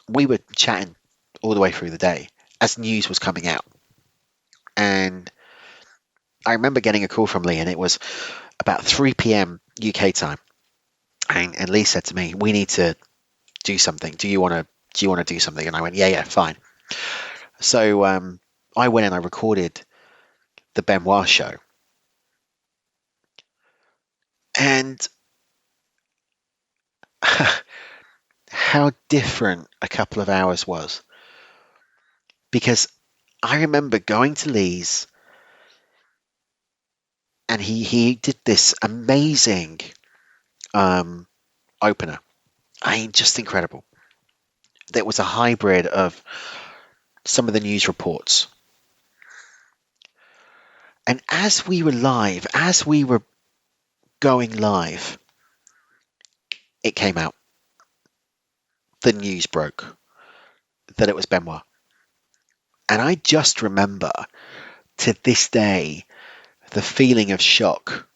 we were chatting all the way through the day as news was coming out. And I remember getting a call from Lee, and it was about 3 p.m. UK time. And Lee said to me, we need to do something. Do you want to do something? And I went, yeah, fine. So I went and I recorded the Benoit show. And how different a couple of hours was. Because I remember going to Lee's, and he did this amazing opener. Just incredible. There was a hybrid of some of the news reports. And as we were going live, it came out. The news broke that it was Benoit. And I just remember to this day the feeling of shock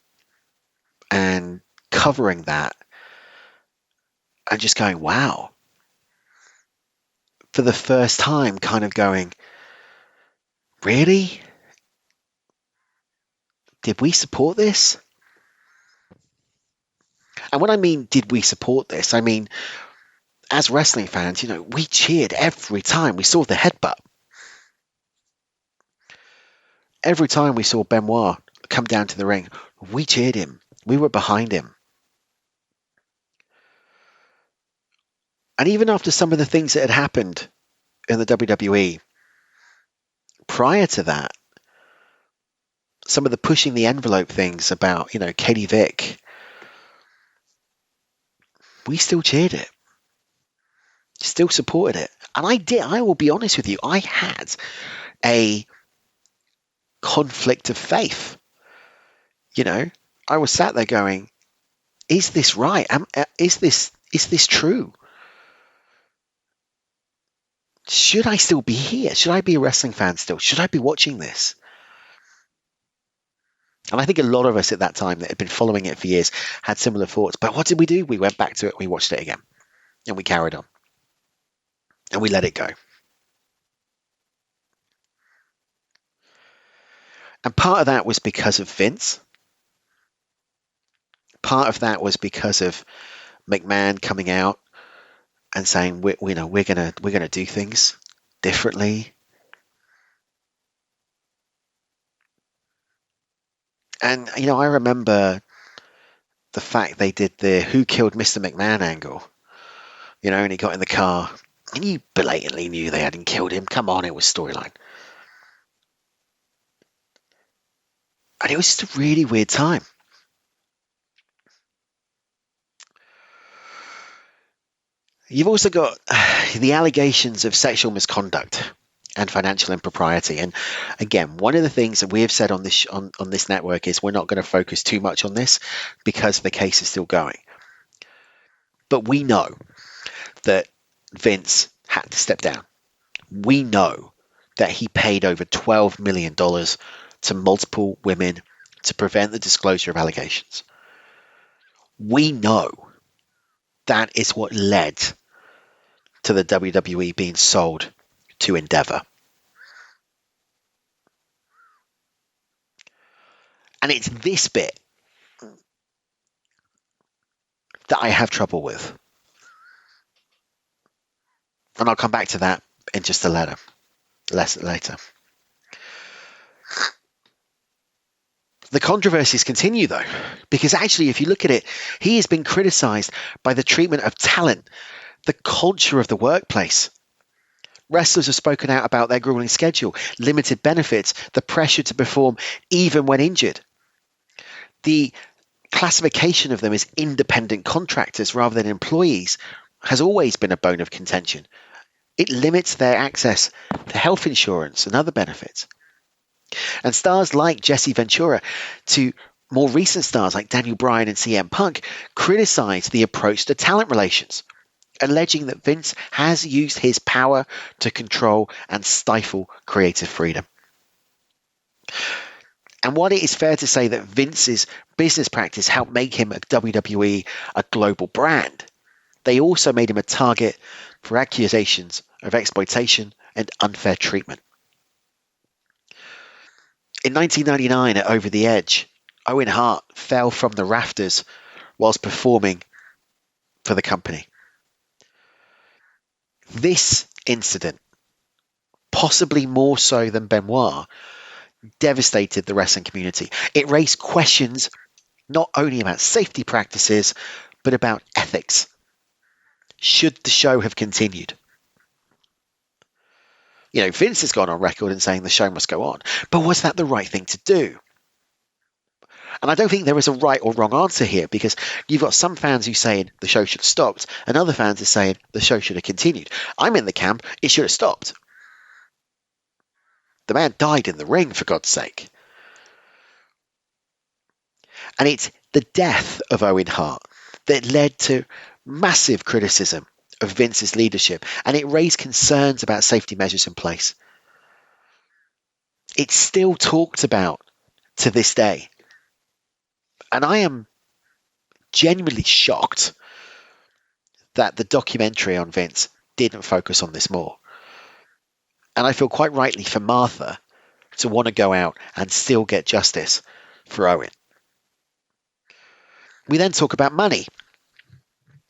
and covering that and just going, wow. For the first time, kind of going, really? Did we support this? And when I mean, did we support this? I mean, as wrestling fans, we cheered every time we saw the headbutt. Every time we saw Benoit come down to the ring, we cheered him. We were behind him. And even after some of the things that had happened in the WWE prior to that, some of the pushing the envelope things about, Katie Vick, we still cheered it. Still supported it. And I will be honest with you, I had a conflict of faith. I was sat there going, is this right? Is this true? Should I still be here? Should I be a wrestling fan still? Should I be watching this? And I think a lot of us at that time that had been following it for years had similar thoughts. But what did we do? We went back to it. We watched it again. And we carried on. And we let it go. And part of that was because of Vince. Part of that was because of McMahon coming out and saying we're gonna do things differently. And I remember the fact they did the "Who Killed Mr. McMahon" angle. And he got in the car, and you blatantly knew they hadn't killed him. Come on, it was storyline. And it was just a really weird time. You've also got the allegations of sexual misconduct and financial impropriety. And again, one of the things that we have said on this network is we're not going to focus too much on this because the case is still going. But we know that Vince had to step down. We know that he paid over $12 million to multiple women to prevent the disclosure of allegations. We know that is what led to the WWE being sold to Endeavor. And it's this bit that I have trouble with. And I'll come back to that in just a later. The controversies continue, though, because actually, if you look at it, he has been criticized by the treatment of talent, the culture of the workplace. Wrestlers have spoken out about their grueling schedule, limited benefits, the pressure to perform even when injured. The classification of them as independent contractors rather than employees has always been a bone of contention. It limits their access to health insurance and other benefits. And stars like Jesse Ventura to more recent stars like Daniel Bryan and CM Punk criticized the approach to talent relations, alleging that Vince has used his power to control and stifle creative freedom. And while it is fair to say that Vince's business practice helped make him a WWE a global brand, they also made him a target for accusations of exploitation and unfair treatment. In 1999 at Over the Edge, Owen Hart fell from the rafters whilst performing for the company. This incident, possibly more so than Benoit, devastated the wrestling community. It raised questions not only about safety practices, but about ethics. Should the show have continued? Vince has gone on record and saying the show must go on. But was that the right thing to do? And I don't think there is a right or wrong answer here, because you've got some fans who are saying the show should have stopped and other fans are saying the show should have continued. I'm in the camp, it should have stopped. The man died in the ring, for God's sake. And it's the death of Owen Hart that led to massive criticism of Vince's leadership, and it raised concerns about safety measures in place. It's still talked about to this day. And I am genuinely shocked that the documentary on Vince didn't focus on this more. And I feel quite rightly for Martha to want to go out and still get justice for Owen. We then talk about money.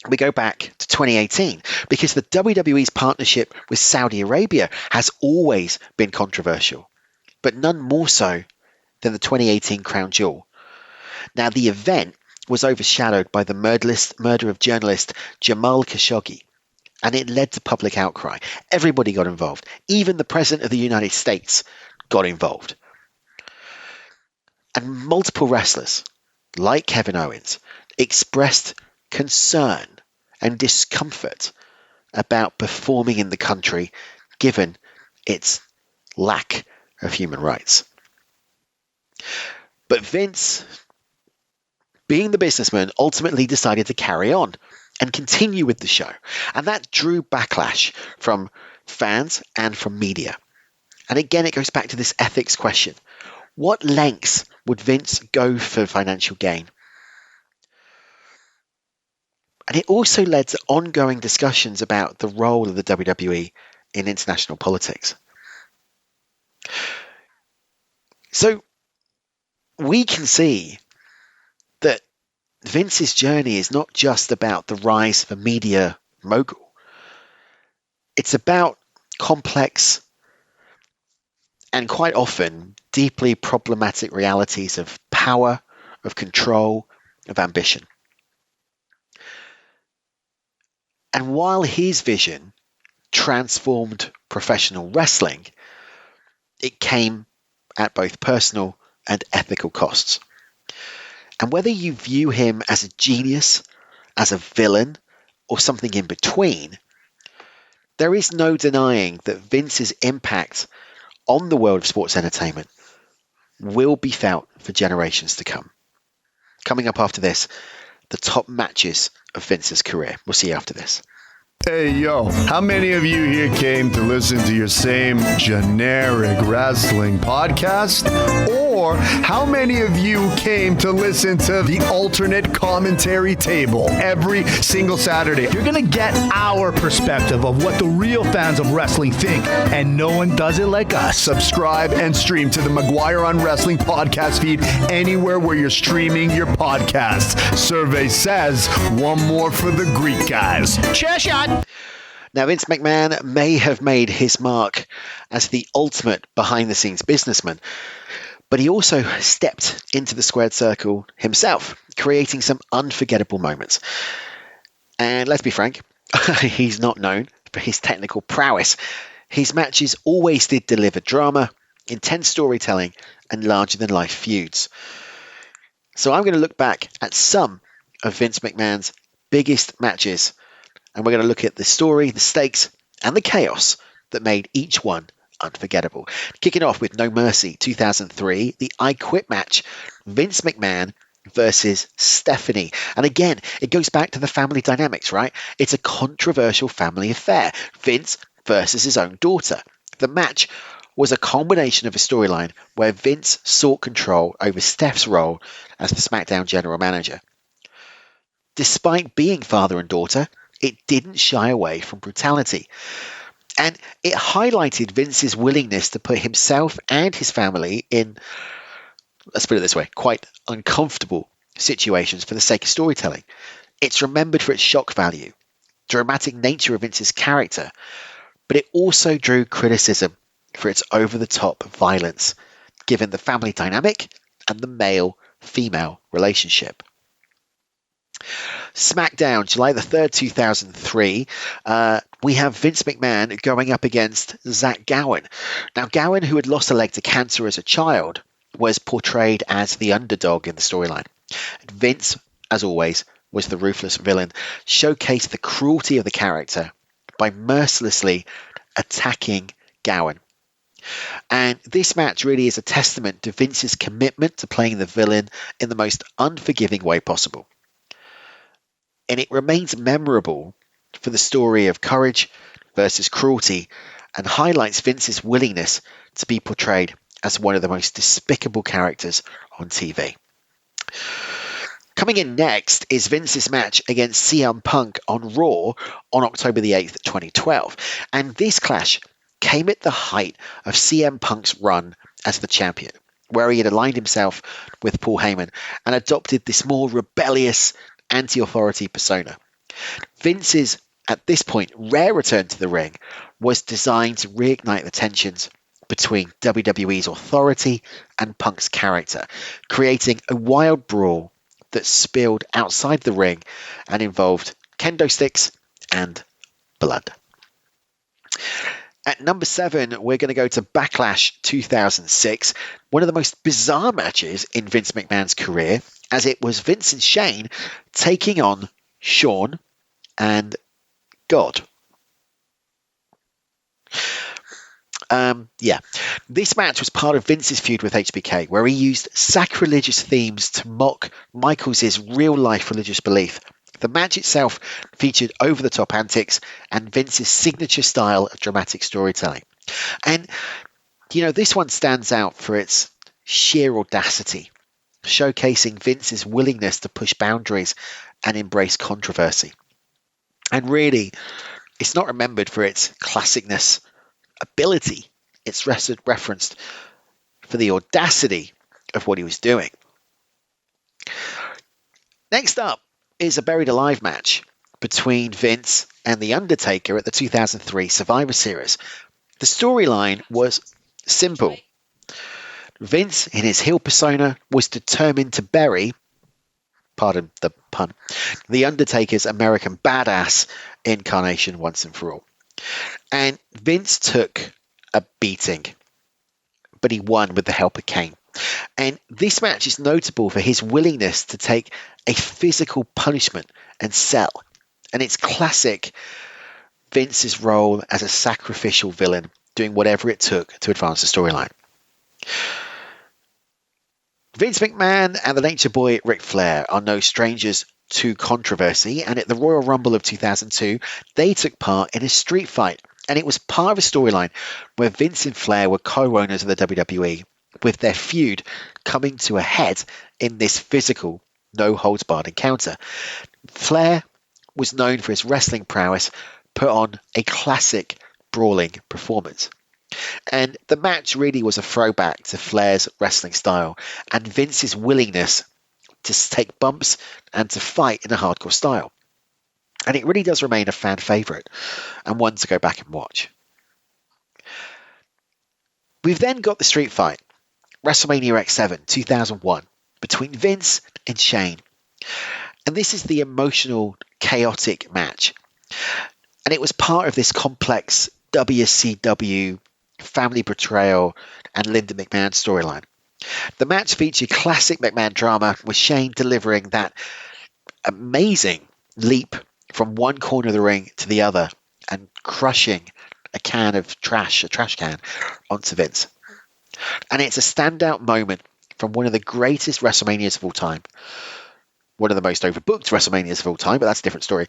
We go back to 2018 because the WWE's partnership with Saudi Arabia has always been controversial, but none more so than the 2018 Crown Jewel. Now, the event was overshadowed by the murder of journalist Jamal Khashoggi, and it led to public outcry. Everybody got involved. Even the President of the United States got involved. And multiple wrestlers, like Kevin Owens, expressed concern and discomfort about performing in the country given its lack of human rights. But Vince, being the businessman, ultimately decided to carry on and continue with the show. And that drew backlash from fans and from media. And again, it goes back to this ethics question. What lengths would Vince go for financial gain? And it also led to ongoing discussions about the role of the WWE in international politics. So we can see that Vince's journey is not just about the rise of a media mogul. It's about complex and quite often deeply problematic realities of power, of control, of ambition. And while his vision transformed professional wrestling, it came at both personal and ethical costs. And whether you view him as a genius, as a villain, or something in between, there is no denying that Vince's impact on the world of sports entertainment will be felt for generations to come. Coming up after this, the top matches of Vince's career. We'll see you after this.
Hey, yo, how many of you here came to listen to your same generic wrestling podcast? Or how many of you came to listen to the alternate commentary table every single Saturday?
You're going to get our perspective of what the real fans of wrestling think, and no one does it like us.
Subscribe and stream to the McGuire on Wrestling podcast feed anywhere where you're streaming your podcasts. Survey says one more for the Greek guys.
Chair shot.
Now, Vince McMahon may have made his mark as the ultimate behind-the-scenes businessman, but he also stepped into the squared circle himself, creating some unforgettable moments. And let's be frank, he's not known for his technical prowess. His matches always did deliver drama, intense storytelling, and larger-than-life feuds. So I'm going to look back at some of Vince McMahon's biggest matches, and we're going to look at the story, the stakes, and the chaos that made each one unforgettable. Kicking off with No Mercy 2003, the I Quit match, Vince McMahon versus Stephanie. And again, it goes back to the family dynamics, right? It's a controversial family affair. Vince versus his own daughter. The match was a combination of a storyline where Vince sought control over Steph's role as the SmackDown general manager. Despite being father and daughter, it didn't shy away from brutality. And it highlighted Vince's willingness to put himself and his family in, let's put it this way, quite uncomfortable situations for the sake of storytelling. It's remembered for its shock value, dramatic nature of Vince's character, but it also drew criticism for its over-the-top violence, given the family dynamic and the male-female relationship. SmackDown, July the 3rd, 2003, we have Vince McMahon going up against Zach Gowen. Now, Gowen, who had lost a leg to cancer as a child, was portrayed as the underdog in the storyline. Vince, as always, was the ruthless villain, showcased the cruelty of the character by mercilessly attacking Gowen. And this match really is a testament to Vince's commitment to playing the villain in the most unforgiving way possible. And it remains memorable for the story of courage versus cruelty and highlights Vince's willingness to be portrayed as one of the most despicable characters on TV. Coming in next is Vince's match against CM Punk on Raw on October the 8th, 2012. And this clash came at the height of CM Punk's run as the champion, where he had aligned himself with Paul Heyman and adopted this more rebellious anti-authority persona. Vince's, at this point, rare return to the ring was designed to reignite the tensions between WWE's authority and Punk's character, creating a wild brawl that spilled outside the ring and involved kendo sticks and blood. At number 7, we're going to go to Backlash 2006, one of the most bizarre matches in Vince McMahon's career, as it was Vince and Shane taking on Shawn and God. This match was part of Vince's feud with HBK, where he used sacrilegious themes to mock Michaels' real-life religious belief. The match itself featured over-the-top antics and Vince's signature style of dramatic storytelling. And, this one stands out for its sheer audacity, showcasing Vince's willingness to push boundaries and embrace controversy. And really, it's not remembered for its classicness ability. It's referenced for the audacity of what he was doing. Next up is a Buried Alive match between Vince and The Undertaker at the 2003 Survivor Series. The storyline was simple. Vince, in his heel persona, was determined to bury, pardon the pun, The Undertaker's American badass incarnation once and for all. And Vince took a beating, but he won with the help of Kane. And this match is notable for his willingness to take a physical punishment and sell. And it's classic Vince's role as a sacrificial villain, doing whatever it took to advance the storyline. Vince McMahon and the Nature Boy Ric Flair are no strangers to controversy, and at the Royal Rumble of 2002, they took part in a street fight, and it was part of a storyline where Vince and Flair were co-owners of the WWE, with their feud coming to a head in this physical, no-holds-barred encounter. Flair was known for his wrestling prowess, put on a classic brawling performance. And the match really was a throwback to Flair's wrestling style and Vince's willingness to take bumps and to fight in a hardcore style. And it really does remain a fan favourite and one to go back and watch. We've then got the street fight, WrestleMania X7 2001, between Vince and Shane. And this is the emotional, chaotic match. And it was part of this complex WCW family betrayal and Linda McMahon storyline. The match featured classic McMahon drama, with Shane delivering that amazing leap from one corner of the ring to the other and crushing a trash can, onto Vince. And it's a standout moment from one of the greatest WrestleManias of all time. One of the most overbooked WrestleManias of all time, but that's a different story.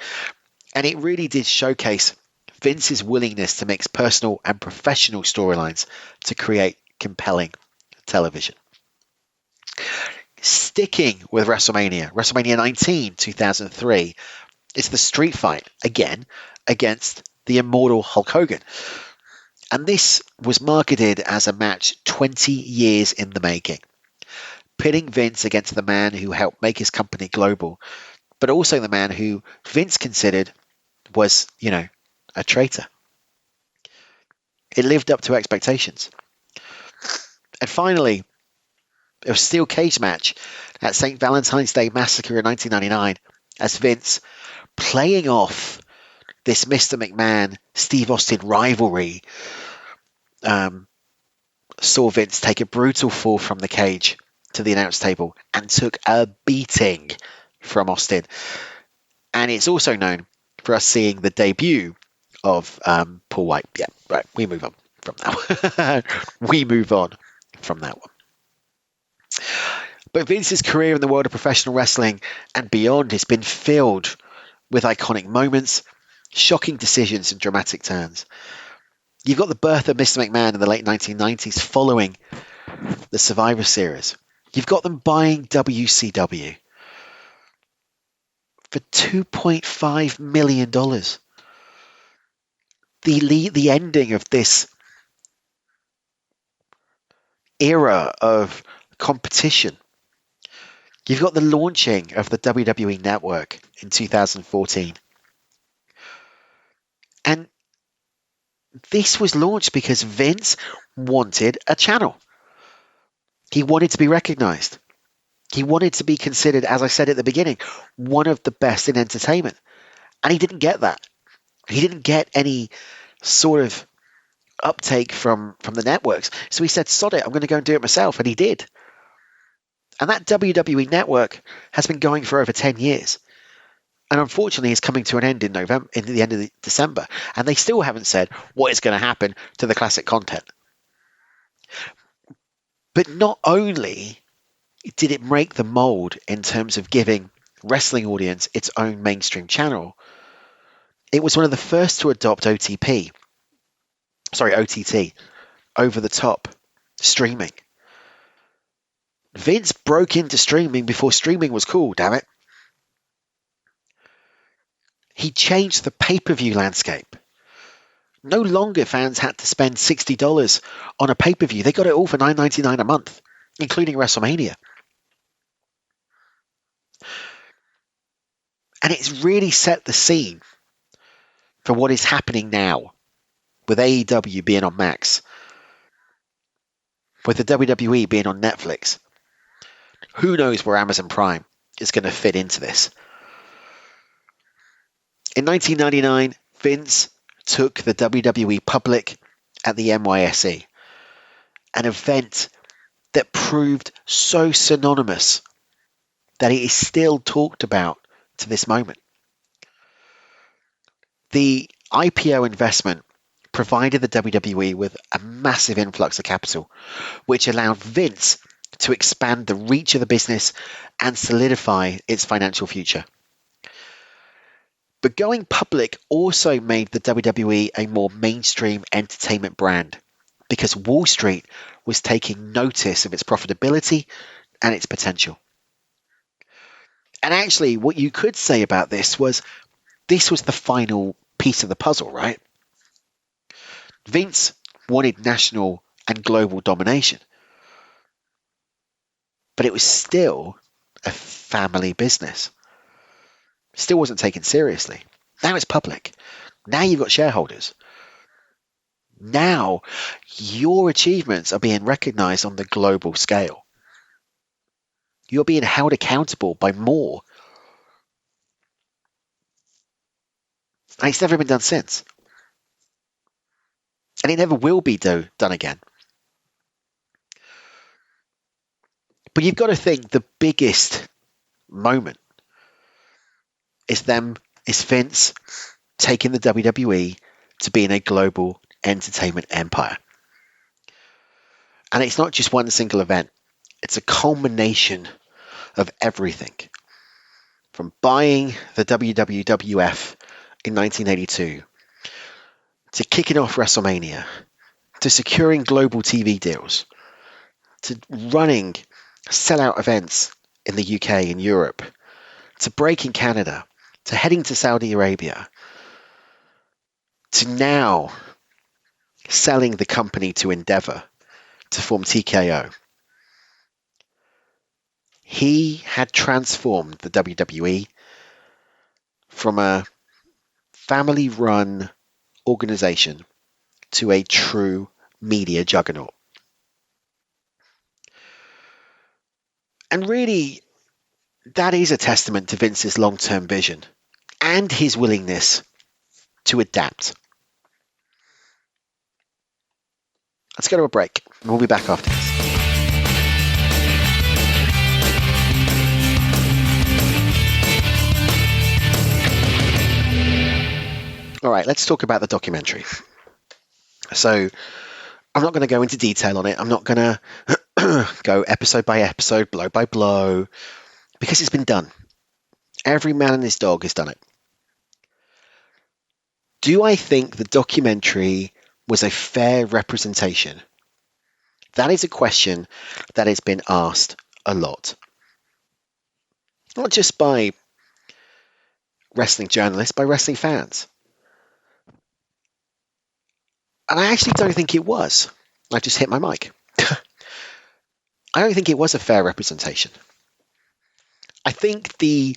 And it really did showcase Vince's willingness to mix personal and professional storylines to create compelling television. Sticking with WrestleMania 19, 2003, is the street fight, again, against the immortal Hulk Hogan. And this was marketed as a match 20 years in the making, pitting Vince against the man who helped make his company global, but also the man who Vince considered was, a traitor. It lived up to expectations. And finally, a steel cage match at St. Valentine's Day Massacre in 1999, as Vince, playing off this Mr. McMahon, Steve Austin rivalry, saw Vince take a brutal fall from the cage to the announce table and took a beating from Austin. And it's also known for us seeing the debut of Paul White. Yeah, right. We move on from that one. But Vince's career in the world of professional wrestling and beyond has been filled with iconic moments, shocking decisions, and dramatic turns. You've got the birth of Mr. McMahon in the late 1990s following the Survivor Series. You've got them buying WCW for $2.5 million. The ending of this era of competition. You've got the launching of the WWE Network in 2014. And this was launched because Vince wanted a channel. He wanted to be recognized. He wanted to be considered, as I said at the beginning, one of the best in entertainment. And he didn't get that. He didn't get any sort of uptake from the networks. So he said, sod it, I'm going to go and do it myself. And he did. And that WWE Network has been going for over 10 years. And unfortunately, it's coming to an end in the end of December. And they still haven't said what is going to happen to the classic content. But not only did it break the mold in terms of giving wrestling audience its own mainstream channel, it was one of the first to adopt OTT, over the top streaming. Vince broke into streaming before streaming was cool, damn it. He changed the pay-per-view landscape. No longer fans had to spend $60 on a pay-per-view. They got it all for $9.99 a month. including WrestleMania. And it's really set the scene for what is happening now with AEW being on Max, with the WWE being on Netflix. Who knows where Amazon Prime is going to fit into this? In 1999, Vince took the WWE public at the NYSE, an event that proved so synonymous that it is still talked about to this moment. The IPO investment provided the WWE with a massive influx of capital, which allowed Vince to expand the reach of the business and solidify its financial future. But going public also made the WWE a more mainstream entertainment brand because Wall Street was taking notice of its profitability and its potential. And actually, what you could say about this was the final piece of the puzzle, right? Vince wanted national and global domination, but it was still a family business. Still wasn't taken seriously. Now it's public. Now you've got shareholders. Now your achievements are being recognized on the global scale. You're being held accountable by more. And it's never been done since. And it never will be done again. But you've got to think the biggest moment is Vince taking the WWE to being a global entertainment empire. And it's not just one single event. It's a culmination of everything. From buying the WWF in 1982, to kicking off WrestleMania, to securing global TV deals, to running sellout events in the UK and Europe, to breaking Canada, to heading to Saudi Arabia, to now selling the company to Endeavor to form TKO. He had transformed the WWE from a family-run organization to a true media juggernaut. And really, that is a testament to Vince's long-term vision and his willingness to adapt. Let's go to a break, and we'll be back after this. All right, let's talk about the documentary. So I'm not going to go into detail on it. I'm not going to go episode by episode, blow by blow, because it's been done. Every man and his dog has done it. Do I think the documentary was a fair representation? That is a question that has been asked a lot. Not just by wrestling journalists, by wrestling fans. And I actually don't think it was. I just hit my mic. I don't think it was a fair representation. I think the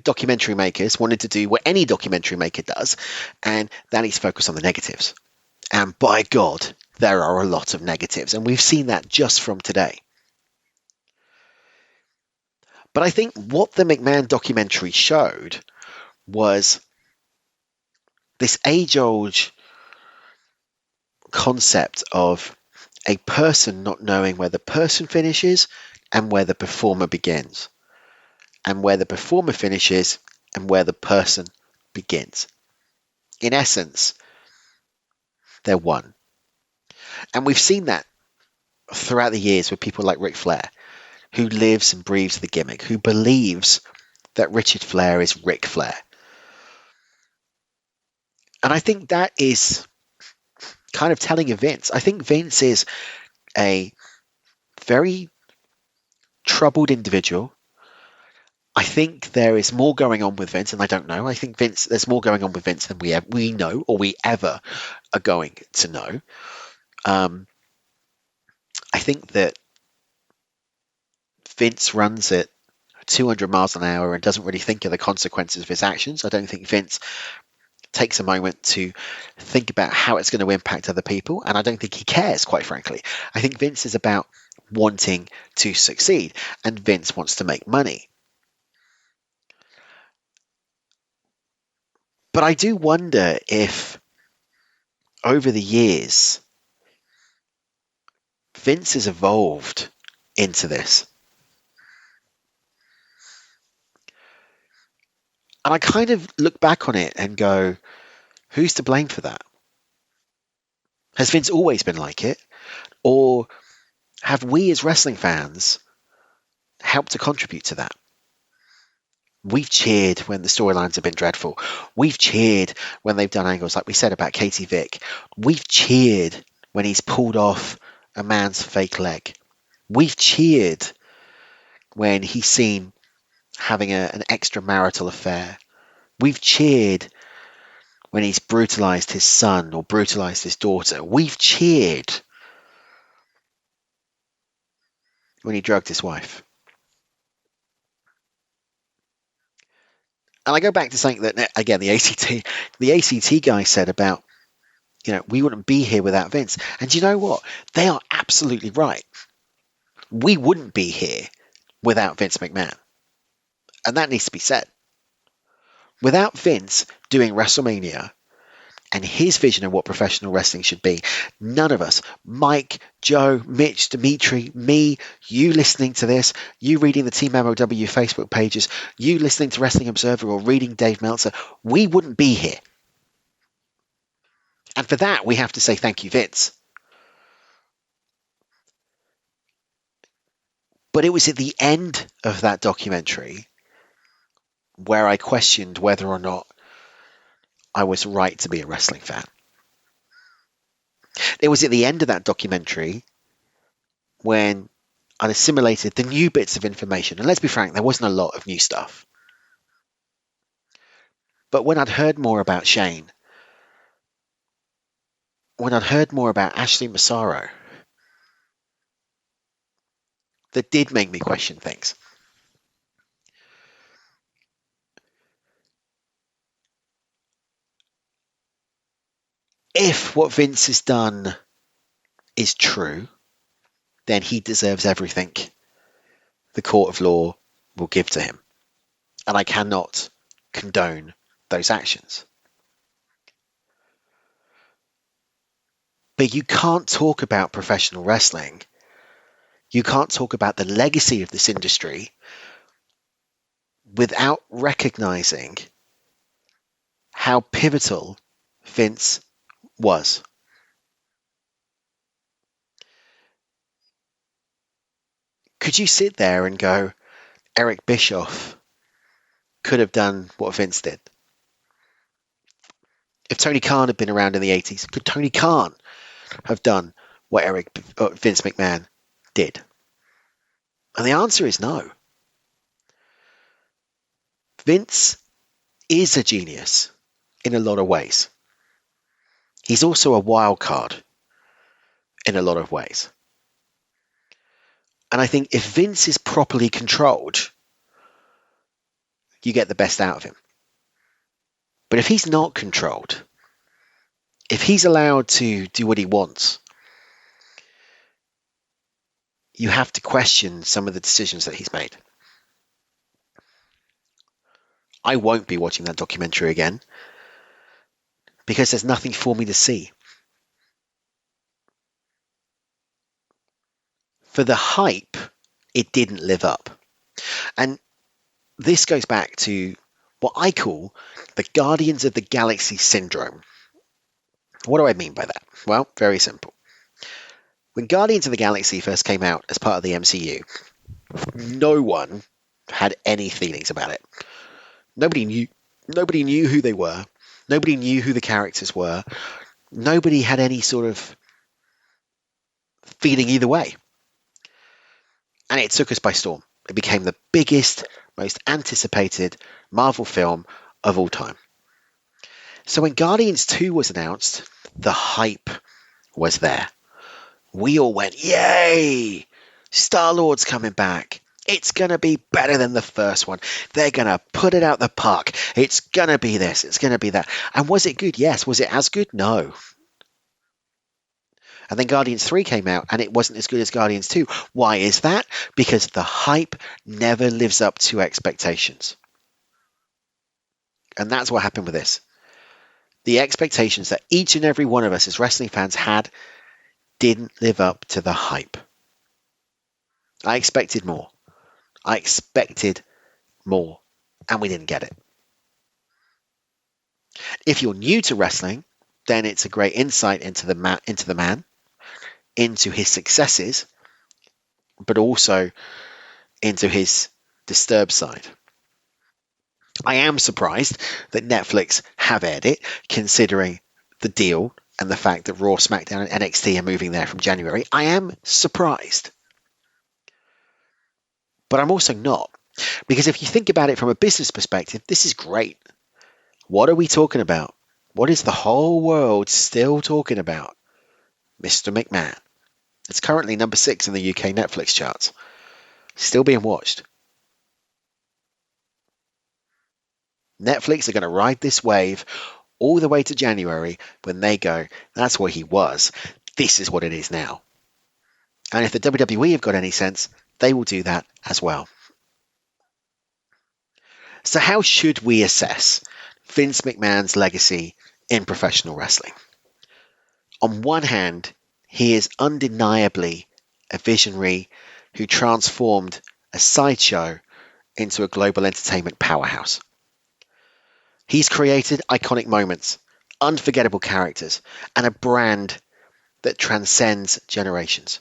documentary makers wanted to do what any documentary maker does, and that is focus on the negatives. And by God, there are a lot of negatives, and we've seen that just from today. But I think what the McMahon documentary showed was this age-old concept of a person not knowing where the person finishes and where the performer begins, and where the performer finishes and where the person begins. In essence, they're one. And we've seen that throughout the years with people like Ric Flair, who lives and breathes the gimmick, who believes that Richard Flair is Ric Flair. And I think that is kind of telling of Vince. I think Vince is a very troubled individual. I think there is more going on with Vince, and I don't know. I think there's more going on with Vince than we know or we ever are going to know. I think that Vince runs at 200 miles an hour and doesn't really think of the consequences of his actions. I don't think Vince takes a moment to think about how it's going to impact other people, and I don't think he cares, quite frankly. I think Vince is about wanting to succeed, and Vince wants to make money. But I do wonder if over the years Vince has evolved into this. And I kind of look back on it and go, who's to blame for that? Has Vince always been like it? Or have we as wrestling fans helped to contribute to that? We've cheered when the storylines have been dreadful. We've cheered when they've done angles like we said about Katie Vick. We've cheered when he's pulled off a man's fake leg. We've cheered when he's seen having an extramarital affair. We've cheered when he's brutalized his son or brutalized his daughter. We've cheered when he drugged his wife. And I go back to something that, again, the ACT guy said about, we wouldn't be here without Vince. And you know what? They are absolutely right. We wouldn't be here without Vince McMahon. And that needs to be said. Without Vince doing WrestleMania and his vision of what professional wrestling should be, none of us, Mike, Joe, Mitch, Dimitri, me, you listening to this, you reading the Team MOW Facebook pages, you listening to Wrestling Observer or reading Dave Meltzer, we wouldn't be here. And for that, we have to say thank you, Vince. But it was at the end of that documentary where I questioned whether or not I was right to be a wrestling fan. It was at the end of that documentary when I'd assimilated the new bits of information. And let's be frank, there wasn't a lot of new stuff. But when I'd heard more about Shane, when I'd heard more about Ashley Massaro, that did make me question things. If what Vince has done is true, then he deserves everything the court of law will give to him. And I cannot condone those actions. But you can't talk about professional wrestling. You can't talk about the legacy of this industry without recognizing how pivotal Vince was. Could you sit there and go, Eric Bischoff could have done what Vince did? If Tony Khan had been around in the 80s, could Tony Khan have done what Vince McMahon did? And the answer is no. Vince is a genius in a lot of ways. He's also a wild card in a lot of ways. And I think if Vince is properly controlled, you get the best out of him. But if he's not controlled, if he's allowed to do what he wants, you have to question some of the decisions that he's made. I won't be watching that documentary again because there's nothing for me to see. For the hype, it didn't live up. And this goes back to what I call the Guardians of the Galaxy syndrome. What do I mean by that? Well, very simple. When Guardians of the Galaxy first came out as part of the MCU, no one had any feelings about it. Nobody knew who they were. Nobody knew who the characters were. Nobody had any sort of feeling either way. And it took us by storm. It became the biggest, most anticipated Marvel film of all time. So when Guardians 2 was announced, the hype was there. We all went, yay! Star-Lord's coming back. It's going to be better than the first one. They're going to put it out the park. It's going to be this. It's going to be that. And was it good? Yes. Was it as good? No. And then Guardians 3 came out and it wasn't as good as Guardians 2. Why is that? Because the hype never lives up to expectations. And that's what happened with this. The expectations that each and every one of us as wrestling fans had didn't live up to the hype. I expected more. I expected more, and we didn't get it. If you're new to wrestling, then it's a great insight into the man, into his successes, but also into his disturbed side. I am surprised that Netflix have aired it, considering the deal and the fact that Raw, SmackDown, and NXT are moving there from January. I am surprised. But I'm also not. Because if you think about it from a business perspective, this is great. What are we talking about? What is the whole world still talking about? Mr. McMahon. It's currently number 6 in the UK Netflix charts. Still being watched. Netflix are going to ride this wave all the way to January when they go, that's what he was. This is what it is now. And if the WWE have got any sense, they will do that as well. So how should we assess Vince McMahon's legacy in professional wrestling? On one hand, he is undeniably a visionary who transformed a sideshow into a global entertainment powerhouse. He's created iconic moments, unforgettable characters, and a brand that transcends generations.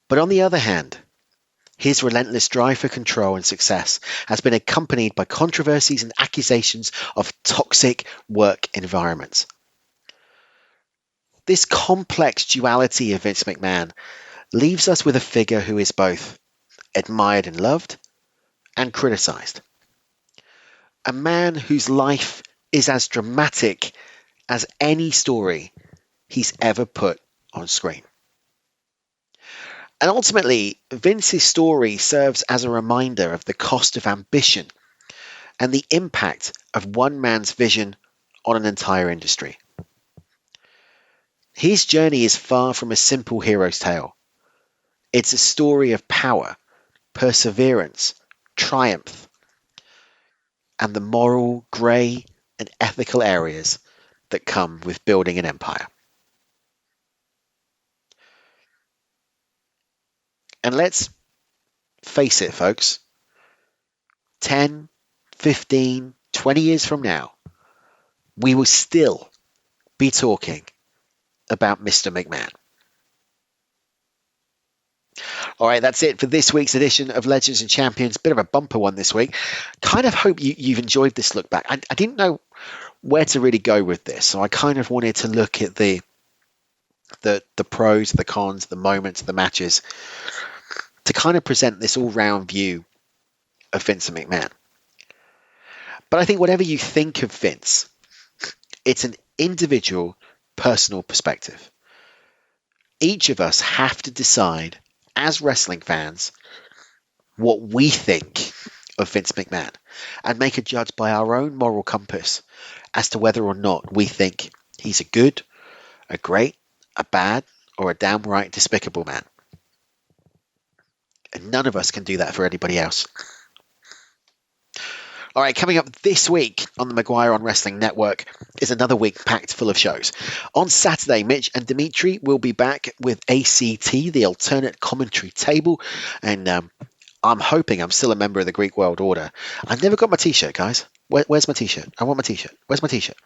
But on the other hand, his relentless drive for control and success has been accompanied by controversies and accusations of toxic work environments. This complex duality of Vince McMahon leaves us with a figure who is both admired and loved and criticized. A man whose life is as dramatic as any story he's ever put on screen. And ultimately, Vince's story serves as a reminder of the cost of ambition and the impact of one man's vision on an entire industry. His journey is far from a simple hero's tale. It's a story of power, perseverance, triumph, and the moral, grey, and ethical areas that come with building an empire. And let's face it, folks, 10, 15, 20 years from now, we will still be talking about Mr. McMahon. All right, that's it for this week's edition of Legends and Champions. Bit of a bumper one this week. Kind of hope you've enjoyed this look back. I didn't know where to really go with this, so I kind of wanted to look at the pros, the cons, the moments, the matches, to kind of present this all-round view of Vince McMahon. But I think whatever you think of Vince, it's an individual, personal perspective. Each of us have to decide, as wrestling fans, what we think of Vince McMahon and make a judge by our own moral compass as to whether or not we think he's a good, a great, a bad, or a downright despicable man. And none of us can do that for anybody else. All right, coming up this week on the Maguire on Wrestling Network is another week packed full of shows. On Saturday, Mitch and Dimitri will be back with ACT, the alternate commentary table. And I'm hoping I'm still a member of the Greek World Order. I've never got my t-shirt, guys. Where's my t-shirt? I want my t-shirt. Where's my t-shirt?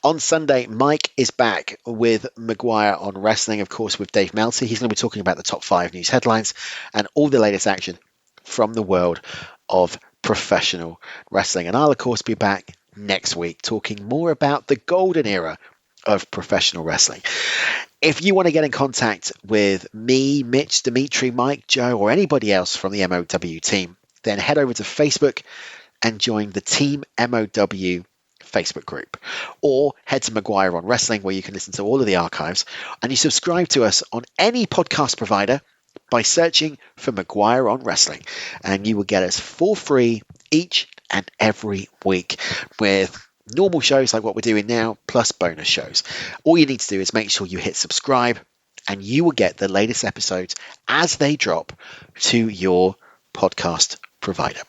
On Sunday, Mike is back with Maguire on Wrestling, of course, with Dave Meltzer. He's going to be talking about the top 5 news headlines and all the latest action from the world of professional wrestling. And I'll, of course, be back next week talking more about the golden era of professional wrestling. If you want to get in contact with me, Mitch, Dimitri, Mike, Joe, or anybody else from the MOW team, then head over to Facebook and join the Team MOW Facebook group. Or head to Maguire on Wrestling, where you can listen to all of the archives. And you subscribe to us on any podcast provider by searching for McGuire on Wrestling, and you will get us for free each and every week with normal shows like what we're doing now, plus bonus shows. All you need to do is make sure you hit subscribe, and you will get the latest episodes as they drop to your podcast provider.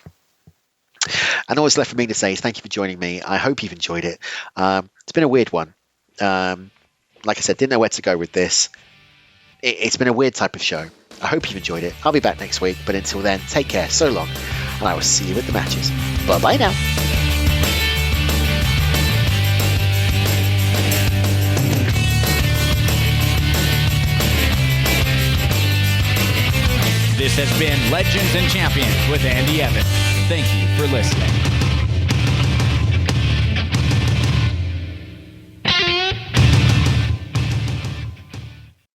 And all that's left for me to say is thank you for joining me. I hope you've enjoyed it. It's been a weird one. Like I said, didn't know where to go with this. It's been a weird type of show. I hope you've enjoyed it. I'll be back next week, but until then, take care, so long, and I will see you at the matches. Bye-bye now.
This has been Legends and Champions with Andy Evans. Thank you for listening.